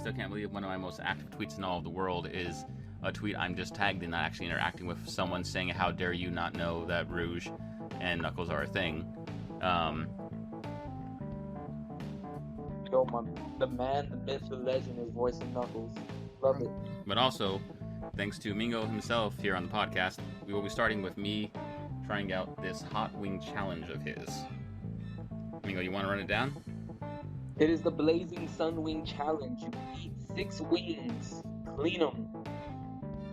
still can't believe one of my most active tweets in all of the world is a tweet I'm just tagged in, not actually interacting with someone saying, "How dare you not know that Rouge and Knuckles are a thing?" Yo, the man, the myth, the legend is voicing Knuckles. Love it. But also, thanks to Mingo himself here on the podcast, we will be starting with me trying out this hot wing challenge of his. Mingo, you want to run it down? It is the Blazing Sun Wing Challenge. You eat 6 wings, clean them,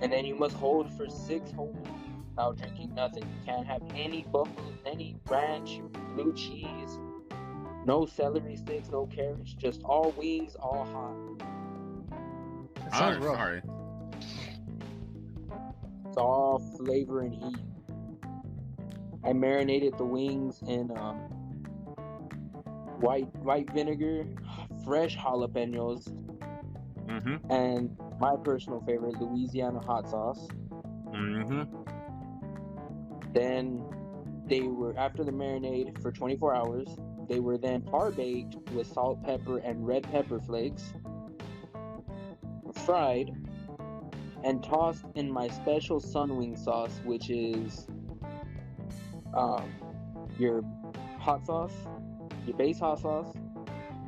and then you must hold for 6 whole minutes without drinking nothing. You can't have any buffalo, any ranch, blue cheese, no celery sticks, no carrots, just all wings, all hot. It sounds rough. Sorry. It's all flavor and heat. I marinated the wings in white vinegar, fresh jalapenos, and my personal favorite, Louisiana hot sauce. Then they were, after the marinade for 24 hours, they were then par-baked with salt, pepper, and red pepper flakes, fried, and tossed in my special sunwing sauce, which is your hot sauce, your base hot sauce,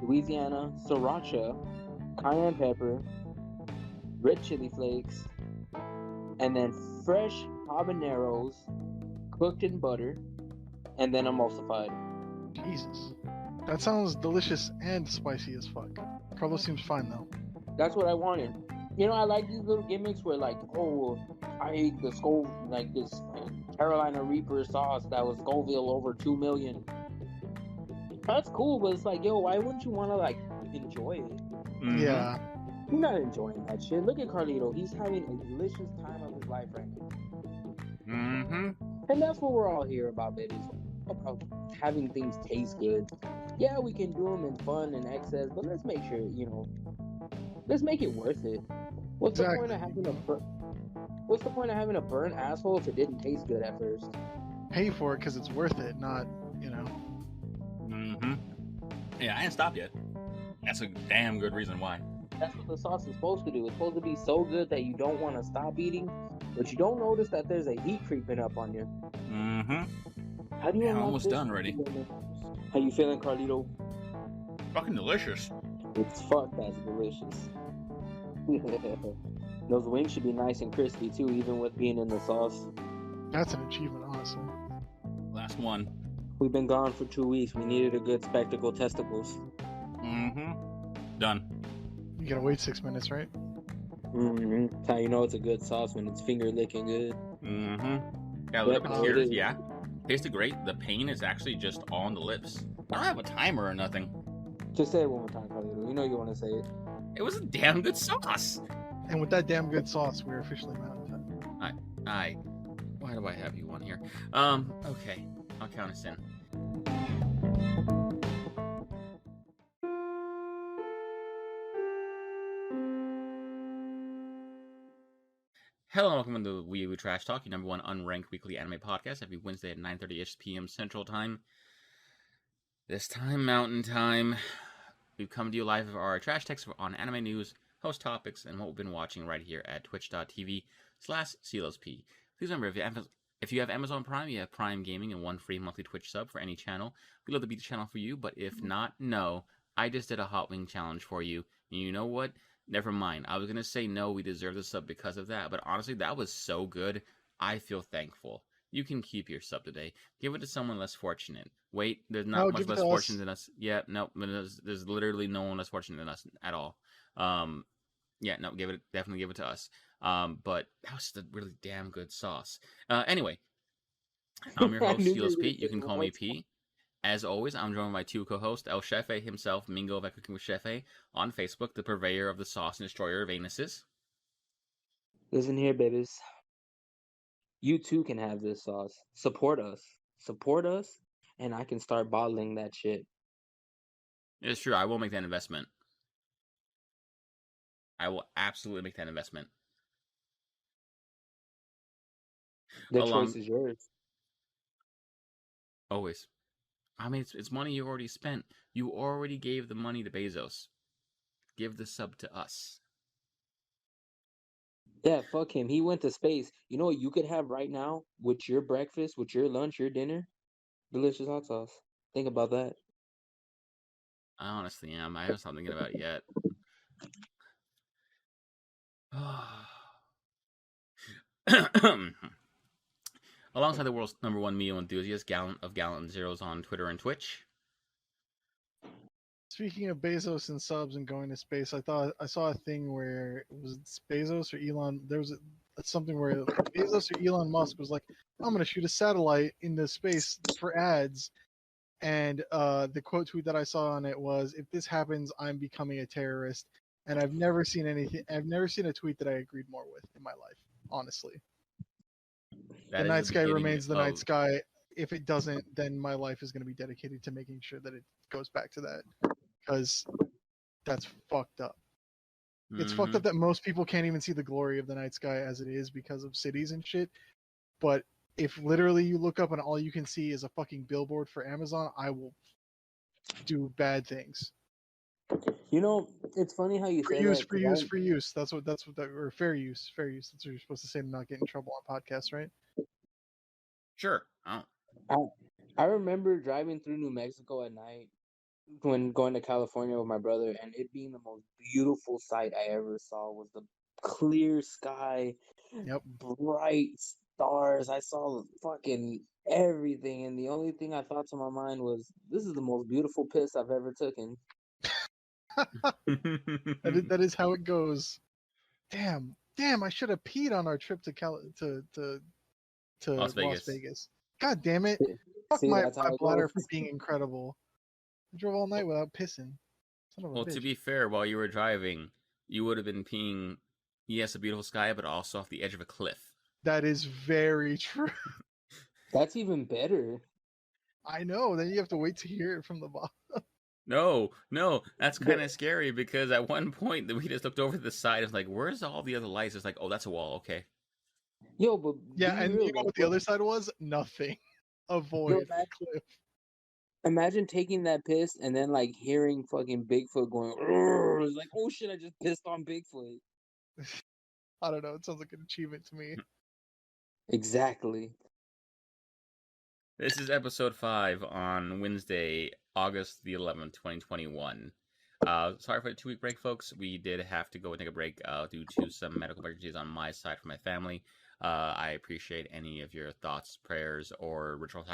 Louisiana, sriracha, cayenne pepper, red chili flakes, and then fresh habaneros cooked in butter, and then emulsified. Jesus. That sounds delicious and spicy as fuck. Carlos seems fine though. That's what I wanted. You know, I like these little gimmicks where, like, oh, I ate the this Carolina Reaper sauce that was Scoville over 2 million. That's cool, but it's like, yo, why wouldn't you want to, like, enjoy it? Yeah. You're not enjoying that shit. Look at Carlito. He's having a delicious time of his life right now. And that's what we're all here about, babies. About having things taste good. Yeah, we can do them in fun and excess, but let's make sure, you know, let's make it worth it. What's the point of having a burnt asshole if it didn't taste good at first? Pay for it because it's worth it, not, you know. Yeah, I ain't stopped yet. That's a damn good reason why. That's what the sauce is supposed to do. It's supposed to be so good that you don't want to stop eating, but you don't notice that there's a heat creeping up on you. How do you? I'm almost done already. How you feeling, Carlito? Fucking delicious. It's that's delicious. Those wings should be nice and crispy too, even with being in the sauce. That's an achievement, honestly. Last one. We've been gone for 2 weeks. We needed a good spectacle testicles. Done. You gotta wait 6 minutes, right? That's how you know it's a good sauce, when it's finger licking good. Got a little bit here. Yeah. Tasted great. The pain is actually just on the lips. I don't have a timer or nothing. Just say it one more time, Carlito. You know you want to say it. It was a damn good sauce. And with that damn good sauce, we're officially mountain time. Why do I have you on here? Okay. I'll count us in. Hello and welcome to Weeaboo TrashTalk, your number one unranked weekly anime podcast, every Wednesday at 9:30ish p.m. Central Time. This time, Mountain Time. We've come to you live of our trash text on anime news, host topics, and what we've been watching right here at twitch.tv/CLOSP. Please remember, if you have Amazon Prime, you have Prime Gaming and 1 free monthly Twitch sub for any channel. We'd love to beat the channel for you, but if not, no. I just did a hot wing challenge for you, and you know what? Never mind. I was going to say no, we deserve the sub because of that, but honestly, that was so good. I feel thankful. You can keep your sub today. Give it to someone less fortunate. Wait, there's not much less fortunate than us. Yeah, no, there's literally no one less fortunate than us at all. Yeah, no, definitely give it to us. But that was just a really damn good sauce. Anyway, I'm your host, Steel's Pete. You can call me P. As always, I'm joined by 2 co-hosts, El Chefe himself, Mingo of Cooking with Chefe, on Facebook, the purveyor of the sauce and destroyer of anuses. Listen here, babies. You too can have this sauce. Support us. Support us, and I can start bottling that shit. It's true. I will make that investment. I will absolutely make that investment. The choice is yours. Always. I mean, it's money you already spent. You already gave the money to Bezos. give the sub to us. Yeah, fuck him. He went to space. You know what you could have right now with your breakfast, with your lunch, your dinner? Delicious hot sauce. Think about that. I honestly am. I haven't stopped thinking about it yet. Alongside the world's #1 meal enthusiast, Gallant of Gallant Zeros on Twitter and Twitch. Speaking of Bezos and subs and going to space, I saw a thing where it was Bezos or Elon. There was something where Bezos or Elon Musk was like, "I'm going to shoot a satellite into space for ads," and the quote tweet that I saw on it was, "If this happens, I'm becoming a terrorist." And I've never seen anything. I've never seen a tweet that I agreed more with in my life. Honestly, That the is night the sky beginning remains the of... night sky. If it doesn't, then my life is going to be dedicated to making sure that it goes back to that, because that's fucked up. It's fucked up that most people can't even see the glory of the night sky as it is because of cities and shit. But if literally you look up and all you can see is a fucking billboard for Amazon, I will do bad things. You know, it's funny how you say that. For use. That's what or fair use. That's what you're supposed to say to not get in trouble on podcasts, right? Sure. I remember driving through New Mexico at night when going to California with my brother, and it being the most beautiful sight I ever saw was the clear sky, Yep. bright stars. I saw fucking everything, and the only thing I thought to my mind was, "This is the most beautiful piss I've ever taken." that is how it goes. Damn! I should have peed on our trip to Las Las Vegas. God damn it! Fuck See, my that's how it bladder goes. for being incredible. I drove all night without pissing. Son of a Well, bitch. to be fair, while you were driving, you would have been peeing, yes, a beautiful sky, but also off the edge of a cliff. That is very true. That's even better. I know. Then you have to wait to hear it from the bottom. No, that's kind of scary because at one point we just looked over to the side. It's like, where's all the other lights? It's like, oh, that's a wall. Okay. Yo, but Yeah, and real, you know what the other side was? Nothing. A void. Cliff. Imagine taking that piss and then like hearing fucking Bigfoot going. It's like, oh shit, I just pissed on Bigfoot. I don't know. It sounds like an achievement to me. Exactly. This is episode 5 on Wednesday, August the 11th, 2021. Sorry for the 2-week break, folks. We did have to go and take a break due to some medical emergencies on my side for my family. I appreciate any of your thoughts, prayers, or ritual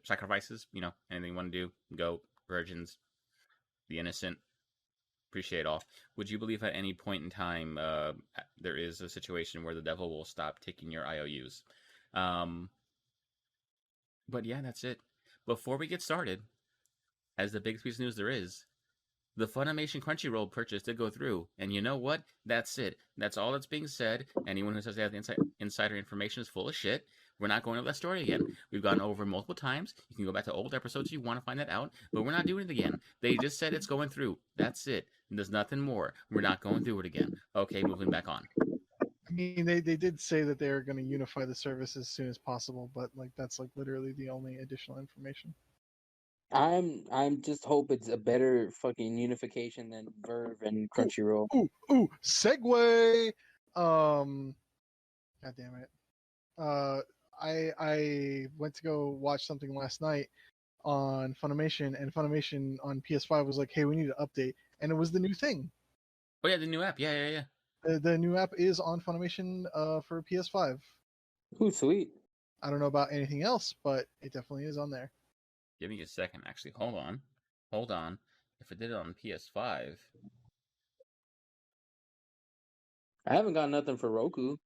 sacrifices. You know, anything you want to do. Goat, virgins, the innocent. Appreciate it all. Would you believe at any point in time there is a situation where the devil will stop taking your IOUs? But yeah, that's it. Before we get started, as the biggest piece of news there is, the Funimation Crunchyroll purchase did go through, and you know what? That's it. That's all that's being said. Anyone who says they have the insider information is full of shit. We're not going over that story again. We've gone over multiple times. You can go back to old episodes if you want to find that out, but we're not doing it again. They just said it's going through. That's it. There's nothing more. We're not going through it again. Okay, moving back on. I mean, they did say that they are going to unify the service as soon as possible, but like that's like literally the only additional information. I'm just hope it's a better fucking unification than Verve and Crunchyroll. Ooh, segue. God damn it. I went to go watch something last night on Funimation, and Funimation on PS5 was like, "Hey, we need to update," and it was the new thing. Oh yeah, the new app. Yeah. The new app is on Funimation for PS5. Ooh, sweet. I don't know about anything else, but it definitely is on there. Give me a second. Actually, hold on. If I did it on PS5, I haven't got nothing for Roku.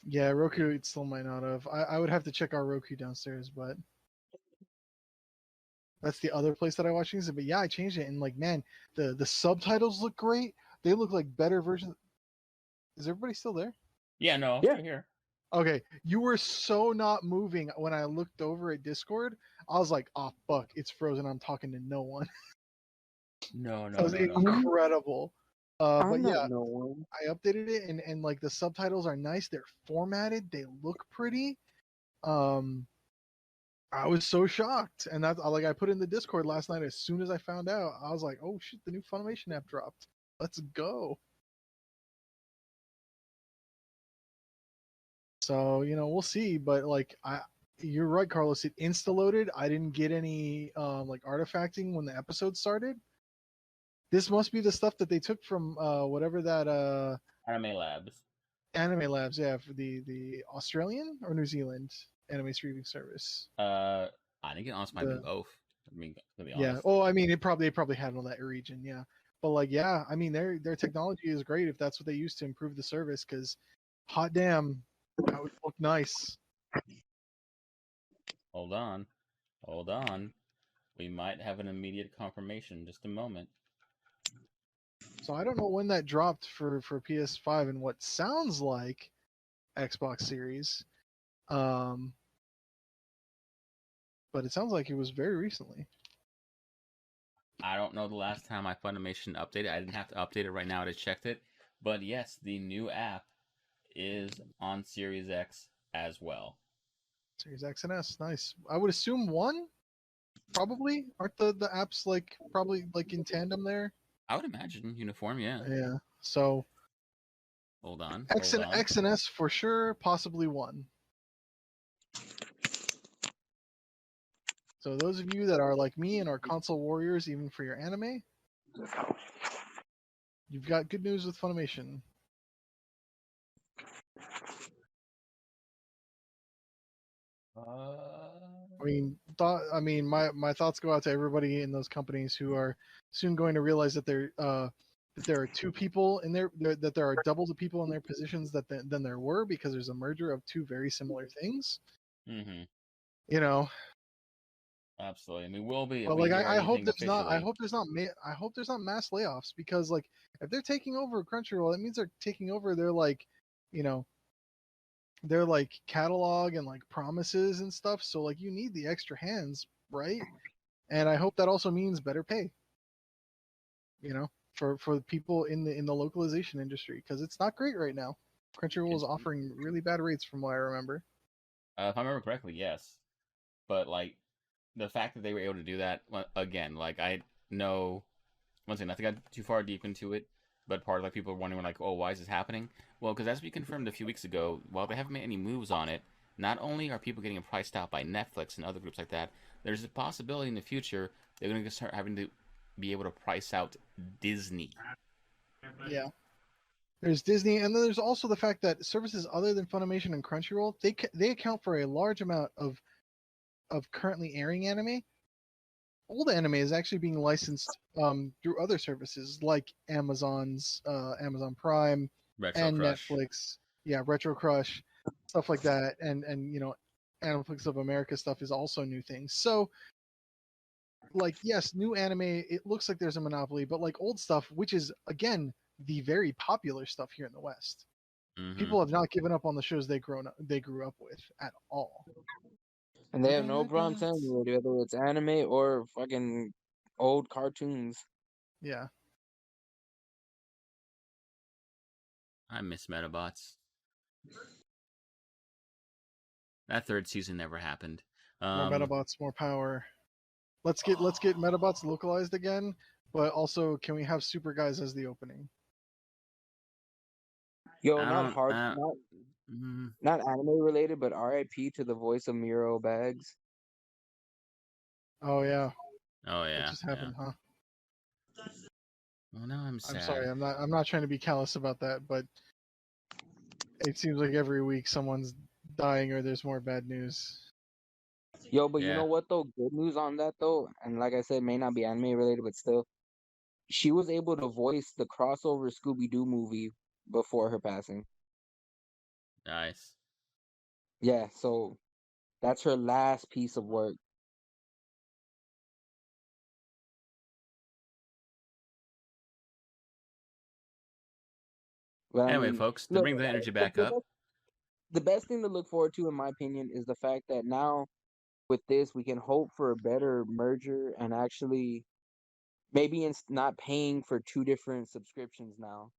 Yeah, Roku it still might not have. I would have to check our Roku downstairs, but that's the other place that I watch things. But yeah, I changed it, and like, man, the subtitles look great. They look like better versions. Is everybody still there? yeah, no, I'm still here. Okay, you were so not moving when I looked over at Discord. I was like, "Oh fuck, it's frozen. I'm talking to no one." No. It was incredible. But yeah, no one. I updated it, and like the subtitles are nice. They're formatted. They look pretty. I was so shocked, and that's like I put in the Discord last night. As soon as I found out, I was like, "Oh shit, the new Funimation app dropped. Let's go!" So we'll see. But like, you're right, Carlos. It insta-loaded. I didn't get any like artifacting when the episode started. This must be the stuff that they took from whatever that Anime Labs. Anime Labs, yeah, for the Australian or New Zealand anime streaming service. I think it honestly might be both. I mean, to be honest. Yeah. Oh, I mean, they probably had all that region, yeah. But like, yeah, I mean, their technology is great if that's what they use to improve the service. Because, hot damn, that would look nice. Hold on. We might have an immediate confirmation. Just a moment. So I don't know when that dropped for PS5 and what sounds like Xbox Series. But it sounds like it was very recently. I don't know the last time my Funimation updated. I didn't have to update it right now. I just checked it. But yes, the new app is on Series X as well. Series X and S, nice. I would assume one, probably. Aren't the apps like probably like in tandem there? I would imagine uniform, yeah. Yeah. So hold on. X and S for sure, possibly one. So those of you that are like me and are console warriors, even for your anime, you've got good news with Funimation. My thoughts go out to everybody in those companies who are soon going to realize that there are two people in there, that there are double the people in their positions than there were, because there's a merger of two very similar things. Mm-hmm. Absolutely. I mean, we'll be. But like, I hope there's not. I hope there's not mass layoffs, because like, if they're taking over Crunchyroll, that means they're taking over their like, their like catalog and like promises and stuff. So like, you need the extra hands, right? And I hope that also means better pay. For the people in the localization industry, because it's not great right now. Crunchyroll is offering really bad rates, from what I remember. If I remember correctly, yes. But like, the fact that they were able to do that again, like, I know, once again, not to get too far deep into it, but part of like people are wondering like, oh, why is this happening? Well, because as we confirmed a few weeks ago, while they haven't made any moves on it, not only are people getting priced out by Netflix and other groups like that, there's a possibility in the future they're going to start having to be able to price out Disney. Yeah. There's Disney, and then there's also the fact that services other than Funimation and Crunchyroll, they account for a large amount of currently airing anime. Old anime is actually being licensed through other services like Amazon's Amazon Prime and Netflix. Yeah, Retro Crush, stuff like that, and Netflix of America stuff is also new things. So like, yes, new anime, it looks like there's a monopoly, but like old stuff, which is again the very popular stuff here in the West, people have not given up on the shows they grew up with at all. And they have no problem telling you whether it's anime or fucking old cartoons. Yeah. I miss Metabots. That third season never happened. More Metabots, more power. Let's get Metabots localized again, but also, can we have Super Guys as the opening? Yo, not anime related, but RIP to the voice of Miro Bags. Oh yeah. That just happened, huh? Well, now I'm sad. I'm sorry. I'm not trying to be callous about that, but it seems like every week someone's dying or there's more bad news. Yo, but you know what though? Good news on that though, and like I said, may not be anime related, but still, she was able to voice the crossover Scooby-Doo movie before her passing. Nice. Yeah, so that's her last piece of work. But anyway, folks, to bring the energy back up, the best thing to look forward to, in my opinion, is the fact that now with this, we can hope for a better merger and actually maybe not paying for two different subscriptions now.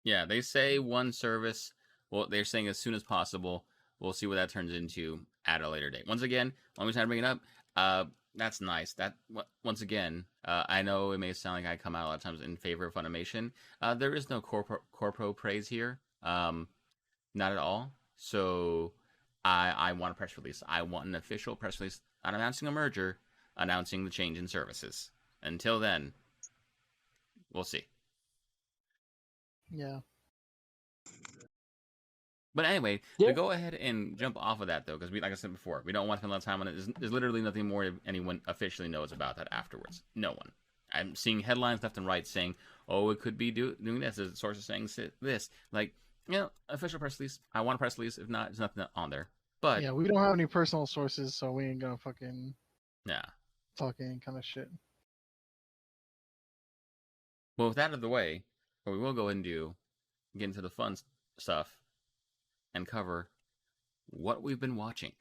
Yeah, they say one service. Well, they're saying as soon as possible. We'll see what that turns into. at a later date. Once again, only time to bring it up. That's nice. That once again, I know it may sound like I come out a lot of times in favor of Funimation. There is no corpo praise here. Not at all. So I want a press release. I want an official press release, not announcing a merger, announcing the change in services. Until then, we'll see. Yeah. But anyway, to go ahead and jump off of that, though, because like I said before, we don't want to spend a lot of time on it. There's literally nothing more anyone officially knows about that afterwards. No one. I'm seeing headlines left and right saying, oh, it could be doing this. There's sources saying this. Like, official press release. I want a press release. If not, there's nothing on there. But yeah, we don't have any personal sources, so we ain't gonna fucking talk any kind of shit. Well, with that out of the way, what we will go ahead and get into the fun stuff and cover what we've been watching.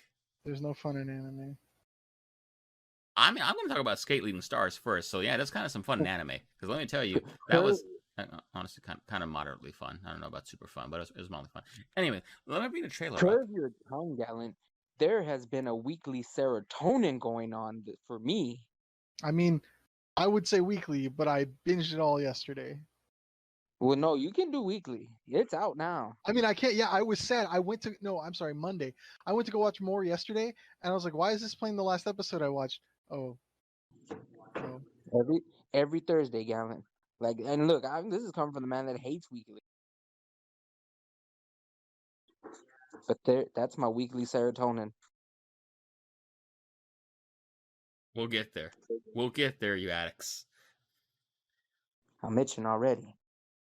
There's no fun in anime. I mean, I'm going to talk about Skate Leading Stars first. So yeah, that's kind of some fun in anime. Because let me tell you, that was honestly kind of moderately fun. I don't know about super fun, but it was mildly fun. Anyway, let me read a trailer. Curve your tongue, Gallant. There has been a weekly serotonin going on for me. I mean, I would say weekly, but I binged it all yesterday. Well, no, you can do weekly. It's out now. I mean, I can't. Yeah, I was sad. Monday. I went to go watch more yesterday, and I was like, why is this playing the last episode I watched? Oh. Every Thursday, Gallant. Like, and look, this is coming from the man that hates weekly. But that's my weekly serotonin. We'll get there. We'll get there, you addicts. I'm itching already.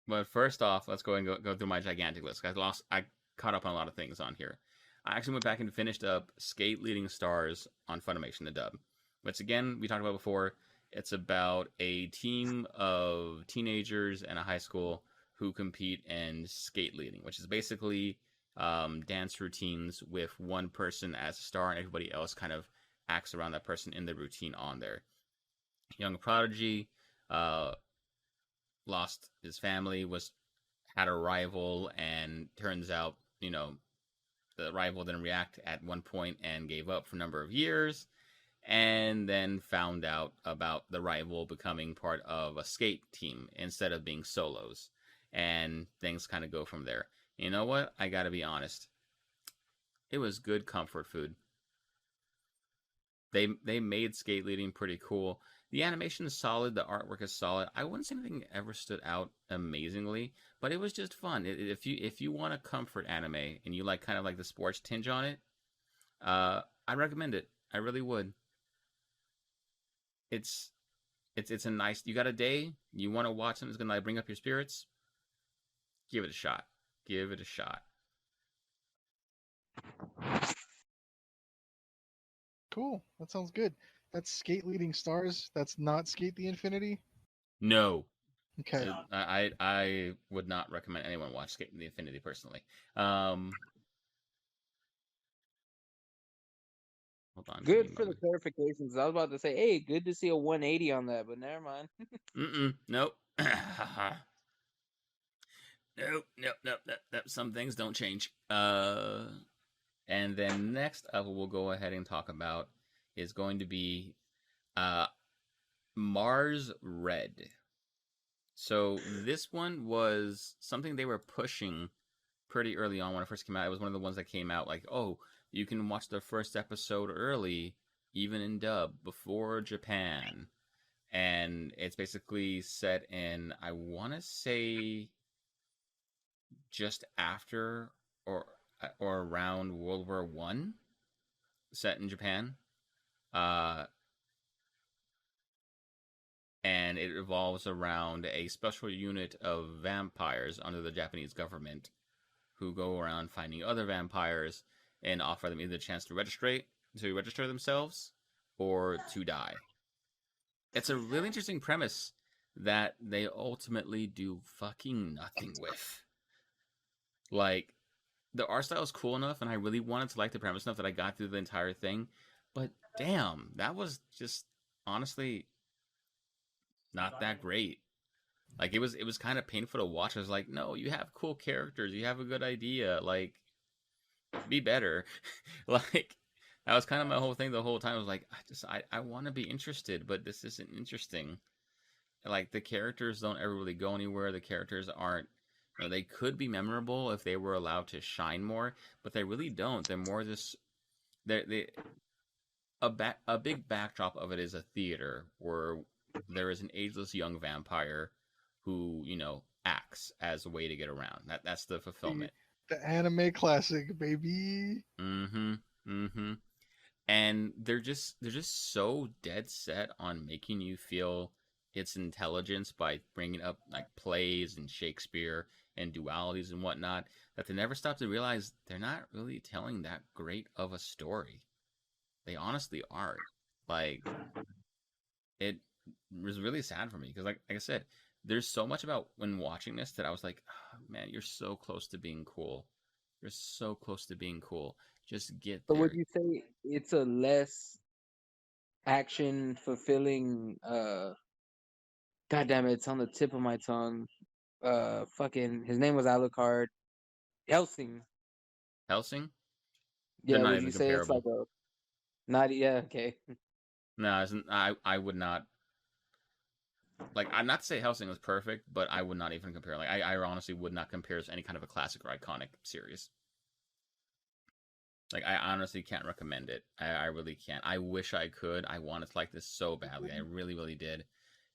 But first off, let's go and go through my gigantic list. I caught up on a lot of things on here. I actually went back and finished up Skate Leading Stars on Funimation, the dub. Which again, we talked about before. It's about a team of teenagers and a high school who compete in skate leading, which is basically dance routines with one person as a star and everybody else kind of acts around that person in the routine on there. Young prodigy lost his family, had a rival, and turns out, the rival didn't react at one point and gave up for a number of years, and then found out about the rival becoming part of a skate team instead of being solos, and things kind of go from there. You know what? I gotta be honest. It was good comfort food. They made skate leading pretty cool. The animation is solid. The artwork is solid. I wouldn't say anything ever stood out amazingly, but it was just fun. If you want a comfort anime and you like kind of like the sports tinge on it, I'd recommend it. I really would. It's a nice. You got a day. You want to watch something that's gonna like bring up your spirits. Give it a shot. Give it a shot. Cool. That sounds good. That's Skate Leading Stars. That's not Skate the Infinity? No. Okay. I would not recommend anyone watch Skate the Infinity personally. Hold on. Good for the clarifications. I was about to say, hey, good to see a 180 on that, but never mind. Nope. Nope. Some things don't change. And then next up, we'll go ahead and talk about is going to be Mars Red. So this one was something they were pushing pretty early on when it first came out. It was one of the ones that came out like, oh, you can watch the first episode early, even in dub, before Japan. And it's basically set in, I want to say, just after or around World War I, set in Japan. And it revolves around a special unit of vampires under the Japanese government who go around finding other vampires and offer them either a chance to register themselves or to die. It's a really interesting premise that they ultimately do fucking nothing with. Like, the art style is cool enough, and I really wanted to like the premise enough that I got through the entire thing. But damn, that was just honestly not that great. Like, it was kind of painful to watch. I was like, no, you have cool characters, you have a good idea, like, be better. Like, That was kind of my whole thing the whole time. I was like, I want to be interested, but this isn't interesting. Like, the characters don't ever really go anywhere. The characters aren't, they could be memorable if they were allowed to shine more, but they really don't. They're more just, they a big backdrop of it is a theater where there is an ageless young vampire who, acts as a way to get around. That's the fulfillment. The anime classic, baby. Mm-hmm. Mm-hmm. And they're just so dead set on making you feel its intelligence by bringing up like plays and Shakespeare and dualities and whatnot, that they never stop to realize they're not really telling that great of a story. They honestly aren't. Like, it was really sad for me because, like I said, there's so much about when watching this that I was like, oh, man, you're so close to being cool. You're so close to being cool. Just get So there. would you say it's a less action fulfilling God damn it, it's on the tip of my tongue. Fucking his name was Alucard. Helsing. Helsing? They're Yeah, not would even you say it's like comparable. a not yeah, okay. No, I would not. Like, I'm not to say Helsing was perfect, but I would not even compare. Like, I honestly would not compare to any kind of a classic or iconic series. Like, I honestly can't recommend it. I really can't. I wish I could. I wanted to like this so badly. I really, really did.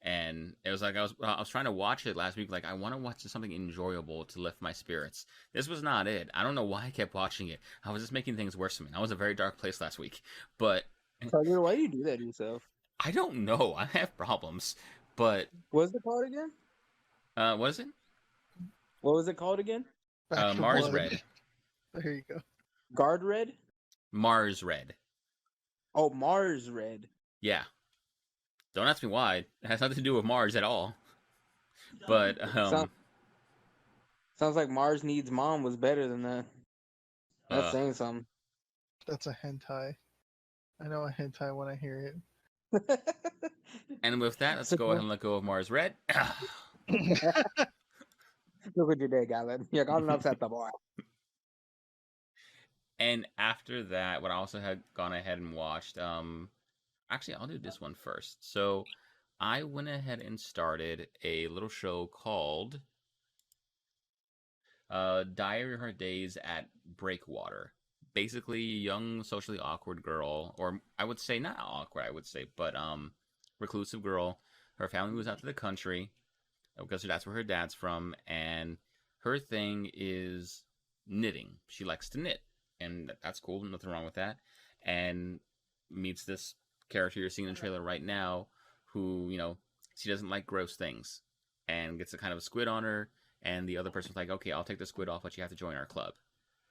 And it was like I was trying to watch it last week. Like, I want to watch something enjoyable to lift my spirits. This was not it. I don't know why I kept watching it. I was just making things worse for me. I was a very dark place last week. But Tiger, why do you do that to yourself? I don't know. I have problems. But What's it called again? what is it? What was it called again? Back for Mars blood. Red. There you go. Guard Red? Mars Red. Oh, Mars Red. Yeah. Don't ask me why. It has nothing to do with Mars at all. But Sounds like Mars Needs Mom was better than that. That's saying something. That's a hentai. I know a hentai when I hear it. And with that, let's go ahead and let go of Mars Red. Look what you did, Galen. You're gonna upset the boy. And after that, what I also had gone ahead and watched, actually, I'll do this one first. So I went ahead and started a little show called Diary of Her Days at Breakwater. Basically, a young, socially awkward girl, or I would say not awkward, I would say, but reclusive girl. Her family moves out to the country because that's where her dad's from, and her thing is knitting. She likes to knit, and that's cool. Nothing wrong with that. And meets this character you're seeing in the trailer right now, who she doesn't like gross things, and gets a kind of a squid on her. And the other person's like, okay, I'll take the squid off, but you have to join our club.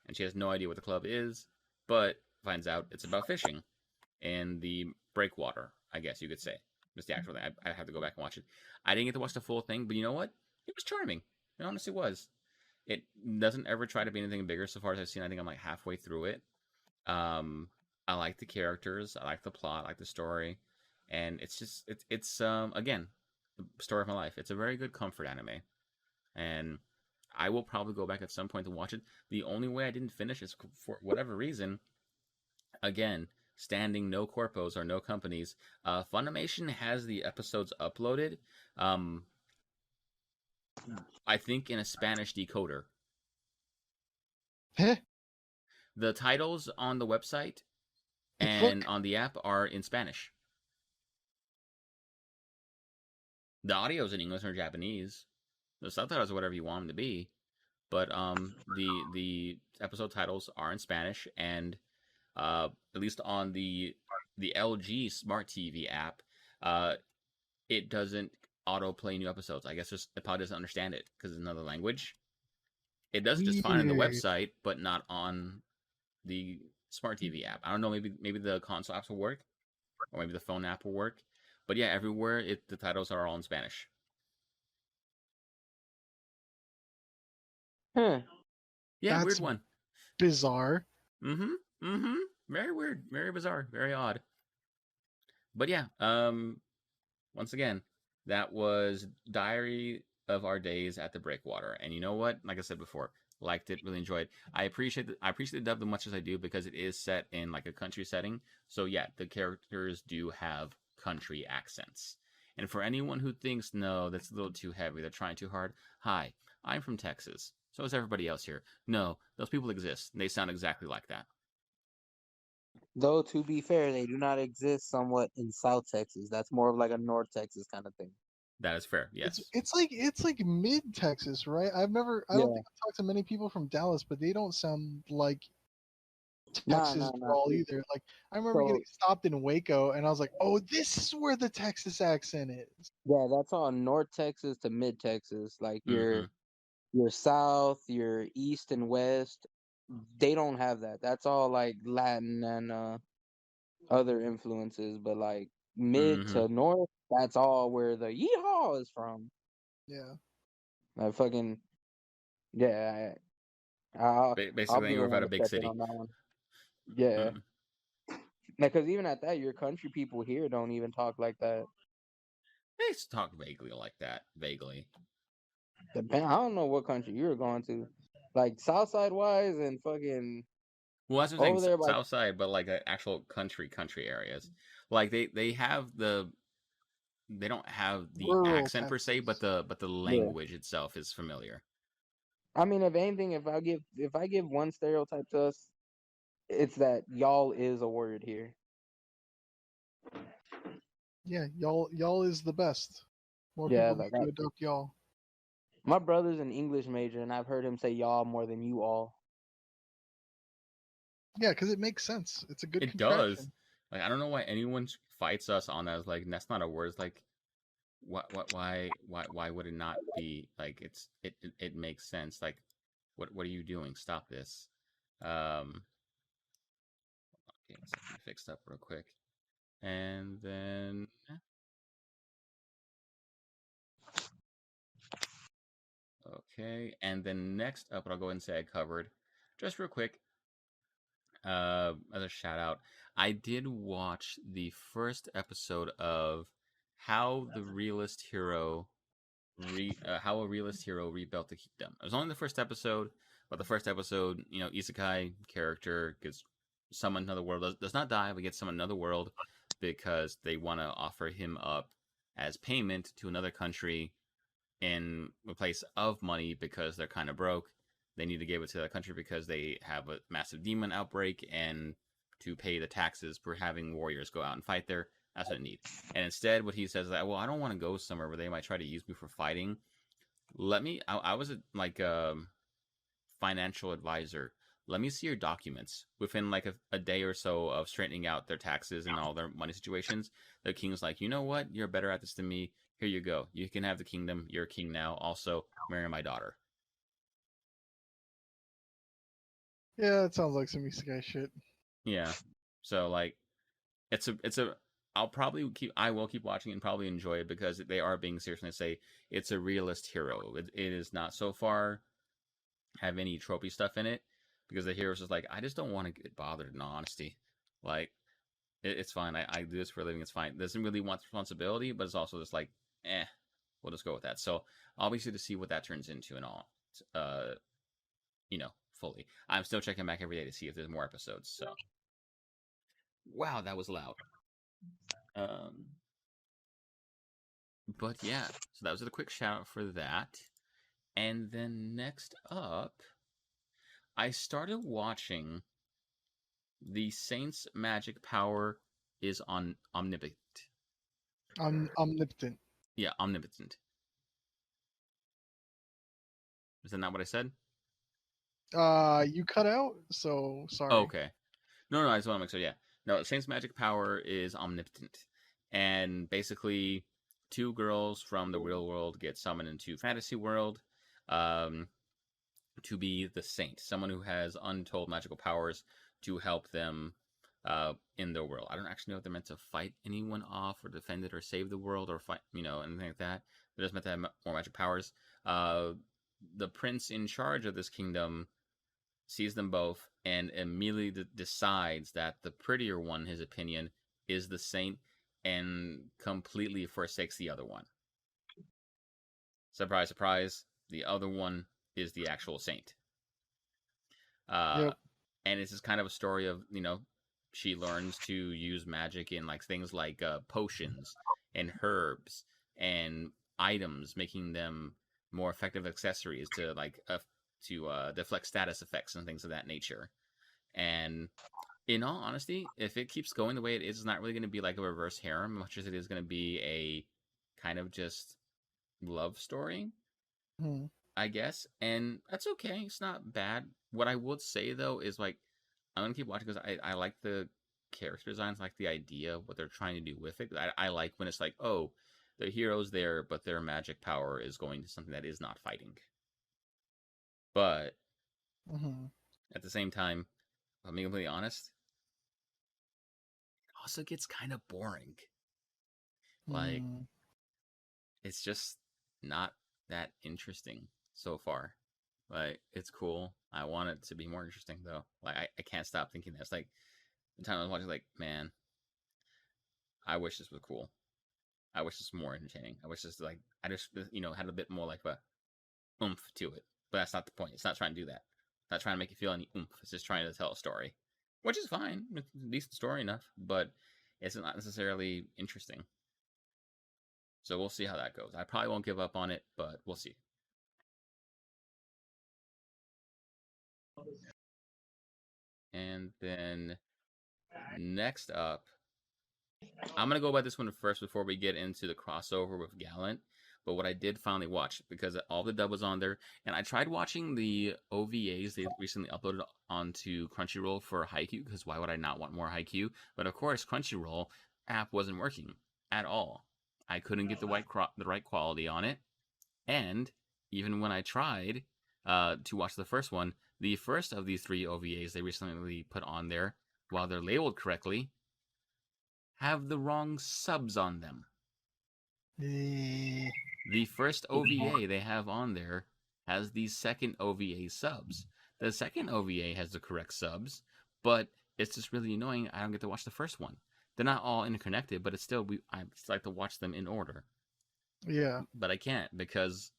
And she has no idea what the club is, but finds out it's about fishing in the breakwater, I guess you could say. Just the actual thing. I have to go back and watch it. I didn't get to watch the full thing, but you know what? It was charming. It honestly was. It doesn't ever try to be anything bigger so far as I've seen. I think I'm like halfway through it. I like the characters. I like the plot. I like the story. And it's just, it's again, the story of my life. It's a very good comfort anime. And I will probably go back at some point to watch it. The only way I didn't finish is for whatever reason. Again, standing no corpos or no companies. Funimation has the episodes uploaded. I think in a Spanish decoder. The titles on the website and on the app are in Spanish. The audio's in English or Japanese. The subtitles are whatever you want them to be. But the episode titles are in Spanish, and at least on the LG Smart TV app, it doesn't autoplay new episodes. I guess it probably doesn't understand it because it's another language. It does just fine on the website, but not on the Smart TV app. I don't know. Maybe the console apps will work, or maybe the phone app will work. But yeah, everywhere the titles are all in Spanish. Huh. Yeah, That's weird one. Bizarre. Very weird, very bizarre, very odd. But yeah, once again, that was Diary of Our Days at the Breakwater. And you know what? Like I said before, Liked it, really enjoyed. I appreciate the dub as much as I do because it is set in like a country setting. So yeah, the characters do have country accents. And for anyone who thinks no, that's a little too heavy, they're trying too hard. Hi, I'm from Texas. So is everybody else here. No, those people exist. And they sound exactly like that. Though to be fair, they do not exist somewhat in South Texas. That's more of like a North Texas kind of thing. That is fair. Yes. It's like mid Texas, right? I don't think I've talked to many people from Dallas, but they don't sound like Texas drawl either. Like I remember getting stopped in Waco, and I was like, "Oh, this is where the Texas accent is." Yeah, that's all North Texas to mid Texas. Like your South, your East and West, they don't have that. That's all like Latin and other influences. But like mid to north, that's all where the yeehaw is from. Yeah. Like fucking yeah. I'll Basically, be the anywhere one without a to big step in city. on that one. Yeah. Because even at that, your country people here don't even talk like that. They talk vaguely like that. Vaguely. I don't know what country you're going to. Like Southside wise and fucking. Well, that's what I'm saying. South side, but like actual country areas. Like they have the. They don't have the accent per se, but the language itself is familiar. I mean, if anything, if I give one stereotype to us, it's that y'all is a word here. Yeah, y'all is the best. More people need to adopt y'all. My brother's an English major, and I've heard him say y'all more than you all. Yeah, because it makes sense. It's a good. It does. Like I don't know why anyone fights us on that. It's like that's not a word. It's like why would it not be like it makes sense. Like what are you doing? Stop this. Okay, let's get me fixed up real quick. And then okay, and then next up, what I'll go ahead and say I covered just real quick. As a shout out, I did watch the first episode of how the realist hero how a realist hero rebuilt the kingdom. It was only the first episode, but the first episode, isekai character gets summoned to another world, does not die, but gets summoned to another world because they want to offer him up as payment to another country in place of money because they're kind of broke. They need to give it to that country because they have a massive demon outbreak and to pay the taxes for having warriors go out and fight there. That's what I need. And instead, what he says is that, well, I don't want to go somewhere where they might try to use me for fighting. I was a financial advisor. Let me see your documents. Within like a day or so of straightening out their taxes and all their money situations, the king's like, you know what? You're better at this than me. Here you go. You can have the kingdom. You're a king now. Also, marry my daughter. Yeah, it sounds like some isekai shit. Yeah. So like, it's a. I will keep watching and probably enjoy it because they are being serious and they say it's a realist hero. It is not so far have any tropey stuff in it because the hero's just like, I just don't want to get bothered in honesty. Like, it's fine. I do this for a living. It's fine. It doesn't really want responsibility, but it's also just like, we'll just go with that. So obviously to see what that turns into and all, fully. I'm still checking back every day to see if there's more episodes. So, wow, that was loud. But yeah, so that was a quick shout out for that. And then next up, I started watching The Saint's Magic Power is Omnipotent. Omnipotent. Yeah, Omnipotent. Is that not what I said? You cut out, so sorry. Oh, okay. No, I just want to make sure. Yeah. No, Saint's Magic Power is Omnipotent. And basically, two girls from the real world get summoned into fantasy world to be the saint, someone who has untold magical powers to help them in their world. I don't actually know if they're meant to fight anyone off or defend it or save the world or fight, anything like that. They're just meant to have more magic powers. The prince in charge of this kingdom sees them both and immediately decides that the prettier one, in his opinion, is the saint and completely forsakes the other one. Surprise, surprise, the other one is the actual saint. Uh, Yep. and it's just kind of a story of, she learns to use magic in like things like potions and herbs and items, making them more effective accessories to deflect status effects and things of that nature. And in all honesty, if it keeps going the way it is, it's not really going to be like a reverse harem, much as it is going to be a kind of just love story, Hmm. I guess. And that's okay. It's not bad. What I would say though is like, I'm gonna keep watching because I like the character designs, like the idea of what they're trying to do with it. I like when it's like, oh, the hero's there, but their magic power is going to something that is not fighting. But at the same time, if I'm being completely honest, it also gets kind of boring. Like, it's just not that interesting so far. Like, it's cool. I want it to be more interesting though. Like, I can't stop thinking that. It's like the time I was watching, like, man, I wish this was cool. I wish this was more entertaining. I wish this I just had a bit more like a oomph to it. But that's not the point. It's not trying to do that. It's not trying to make you feel any oomph. It's just trying to tell a story, which is fine. It's a decent story enough, but it's not necessarily interesting. So we'll see how that goes. I probably won't give up on it, but we'll see. And then next up, I'm going to go by this one first before we get into the crossover with Gallant. But what I did finally watch, because all the dub was on there, and I tried watching the OVAs they recently uploaded onto Crunchyroll for Haikyuu, because why would I not want more Haikyuu? But of course, Crunchyroll app wasn't working at all. I couldn't get the right quality on it, and even when I tried to watch the first one, the first of these 3 OVAs they recently put on there, while they're labeled correctly, have the wrong subs on them. The first OVA they have on there has the second OVA subs. The second OVA has the correct subs, but it's just really annoying. I don't get to watch the first one. They're not all interconnected, but it's still I just like to watch them in order. Yeah. But I can't because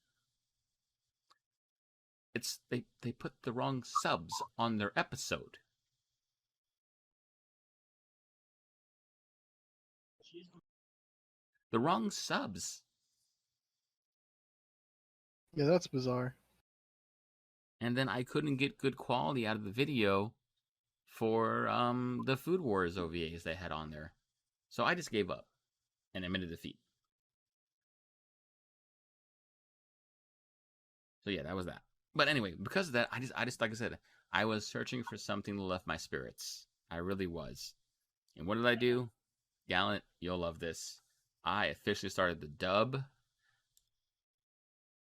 they put the wrong subs on their episode. The wrong subs. Yeah, that's bizarre. And then I couldn't get good quality out of the video for the Food Wars OVAs they had on there. So I just gave up and admitted defeat. So yeah, that was that. But anyway, because of that, I just like I said, I was searching for something to lift my spirits. I really was. And what did I do? Gallant, you'll love this. I officially started the dub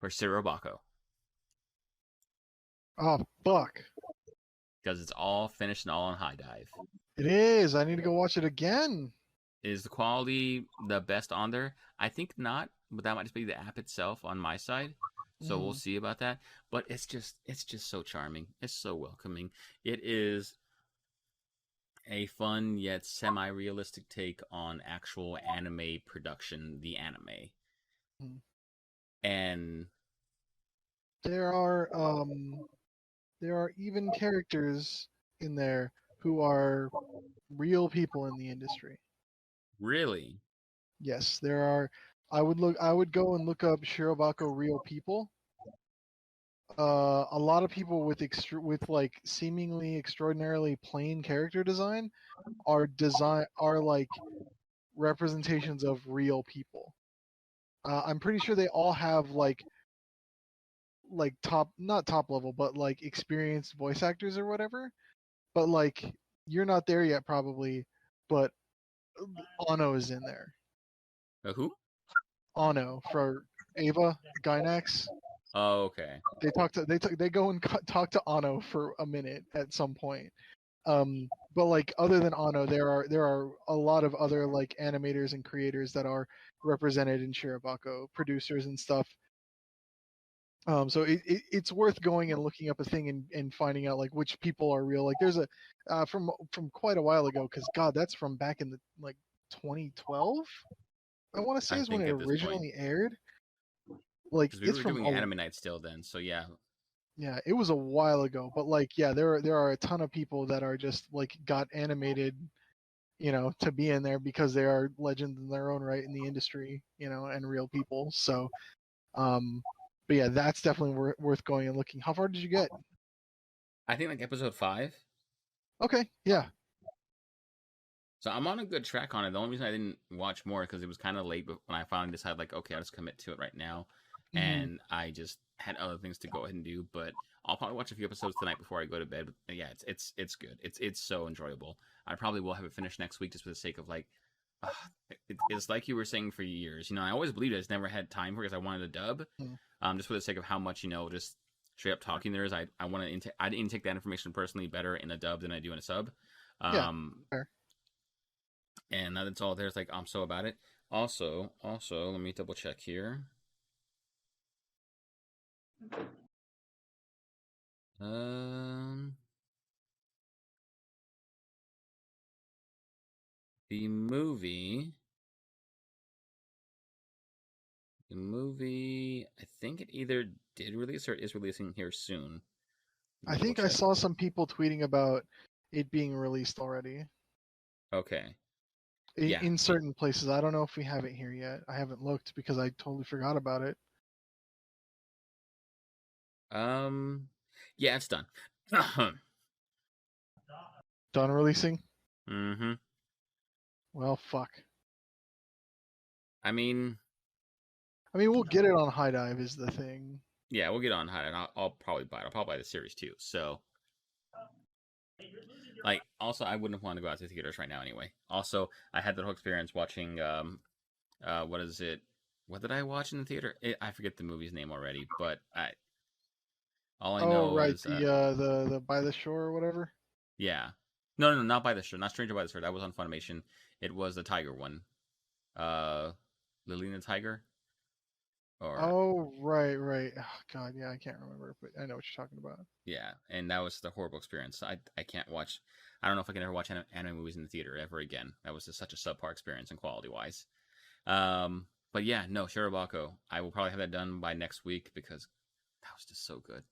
for Shirobako. Oh, fuck. Because it's all finished and all on high dive. It is. I need to go watch it again. Is the quality the best on there? I think not, but that might just be the app itself on my side. So we'll see about that. But it's just so charming. It's so welcoming. It is a fun yet semi-realistic take on actual anime production, the anime. And there are even characters in there who are real people in the industry. Really? Yes, there are. I would go and look up Shirobako real people. A lot of people with like seemingly extraordinarily plain character design are like representations of real people. I'm pretty sure they all have like not top level, but like experienced voice actors or whatever. But like you're not there yet probably, but Ano is in there. Who? Ano for Ava Gynax. Oh, okay. They go and talk to Ano for a minute at some point. But like other than Ano, there are a lot of other like animators and creators that are represented in Shirobako, producers and stuff. So it's worth going and looking up a thing and finding out like which people are real. Like there's a from quite a while ago, because God, that's from back in the like 2012. I want to say is when it originally aired. Like we it's were from doing anime night still then, so yeah. Yeah, it was a while ago, but like, yeah, there are a ton of people that are just like got animated, to be in there because they are legends in their own right in the industry, and real people. So, but yeah, that's definitely worth going and looking. How far did you get? I think like episode 5. Okay, yeah. So I'm on a good track on it. The only reason I didn't watch more because it was kind of late, but when I finally decided, like, okay, I'll just commit to it right now, and I just had other things to go ahead and do. But I'll probably watch a few episodes tonight before I go to bed. But yeah, it's good. It's so enjoyable. I probably will have it finished next week just for the sake of like, uh, it's like you were saying for years. I always believed it. I just never had time for it because I wanted a dub. Just for the sake of how much just straight up talking there is. I want to I intake that information personally better in a dub than I do in a sub. Yeah, fair. And now that's all there's like I'm so about it. Also, let me double check here. Um, the movie, I think it either did release or is releasing here soon. I think I saw some people tweeting about it being released already. Okay. In certain places. I don't know if we have it here yet. I haven't looked because I totally forgot about it. Yeah, it's done. Done releasing? Mm-hmm. Well, fuck. I mean, we'll get it on High Dive is the thing. Yeah, we'll get on High, and I'll probably buy it. I'll probably buy the series too. So, like, also, I wouldn't want to go out to theaters right now anyway. Also, I had the whole experience watching what is it? What did I watch in the theater? I forget the movie's name already, but all I know right, is the By the Shore or whatever. Yeah, no, not By the Shore, not Stranger by the Shore. That was on Funimation. It was the tiger one, Lily and the Tiger. Oh, right. Oh, God, yeah, I can't remember, but I know what you're talking about. Yeah, and that was the horrible experience. I can't watch. I don't know if I can ever watch anime movies in the theater ever again. That was just such a subpar experience and quality wise. But yeah, no, Shirobako. I will probably have that done by next week because that was just so good.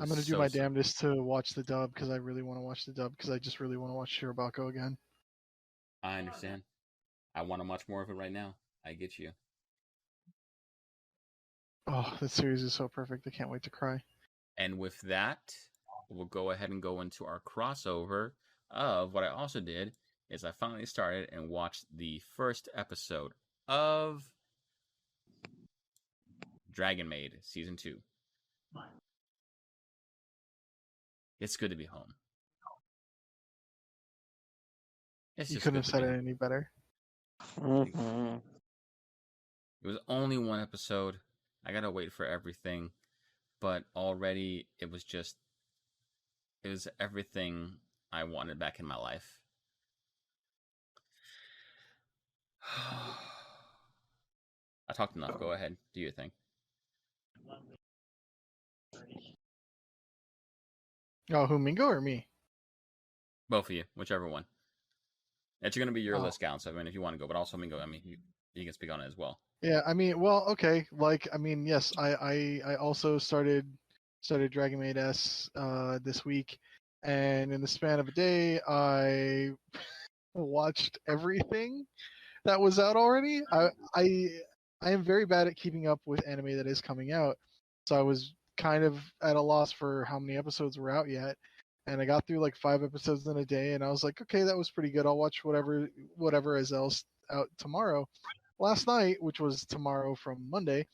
I'm gonna do my damnedest to watch the dub because I really want to watch the dub because I just really want to watch Shirobako again. I understand. I want to watch more of it right now. I get you. Oh, that series is so perfect. I can't wait to cry. And with that, we'll go ahead and go into our crossover of what I also did is I finally started and watched the first episode of Dragon Maid Season 2. It's good to be home. You couldn't have said it any better. Mm-hmm. It was only one episode. I gotta wait for everything. But already it was everything I wanted back in my life. I talked enough. Go ahead. Do your thing. Oh, who, Mingo or me? Both of you, whichever one. It's going to be your list, Gal. So, if you want to go, but also Mingo, you can speak on it as well. Yeah, well, okay. Yes, I also started Dragon Maid S this week, and in the span of a day, I watched everything that was out already. I am very bad at keeping up with anime that is coming out, so I was kind of at a loss for how many episodes were out yet. And I got through like 5 episodes in a day, and I was like, okay, that was pretty good. I'll watch whatever is else out tomorrow. Last night, which was tomorrow from Monday,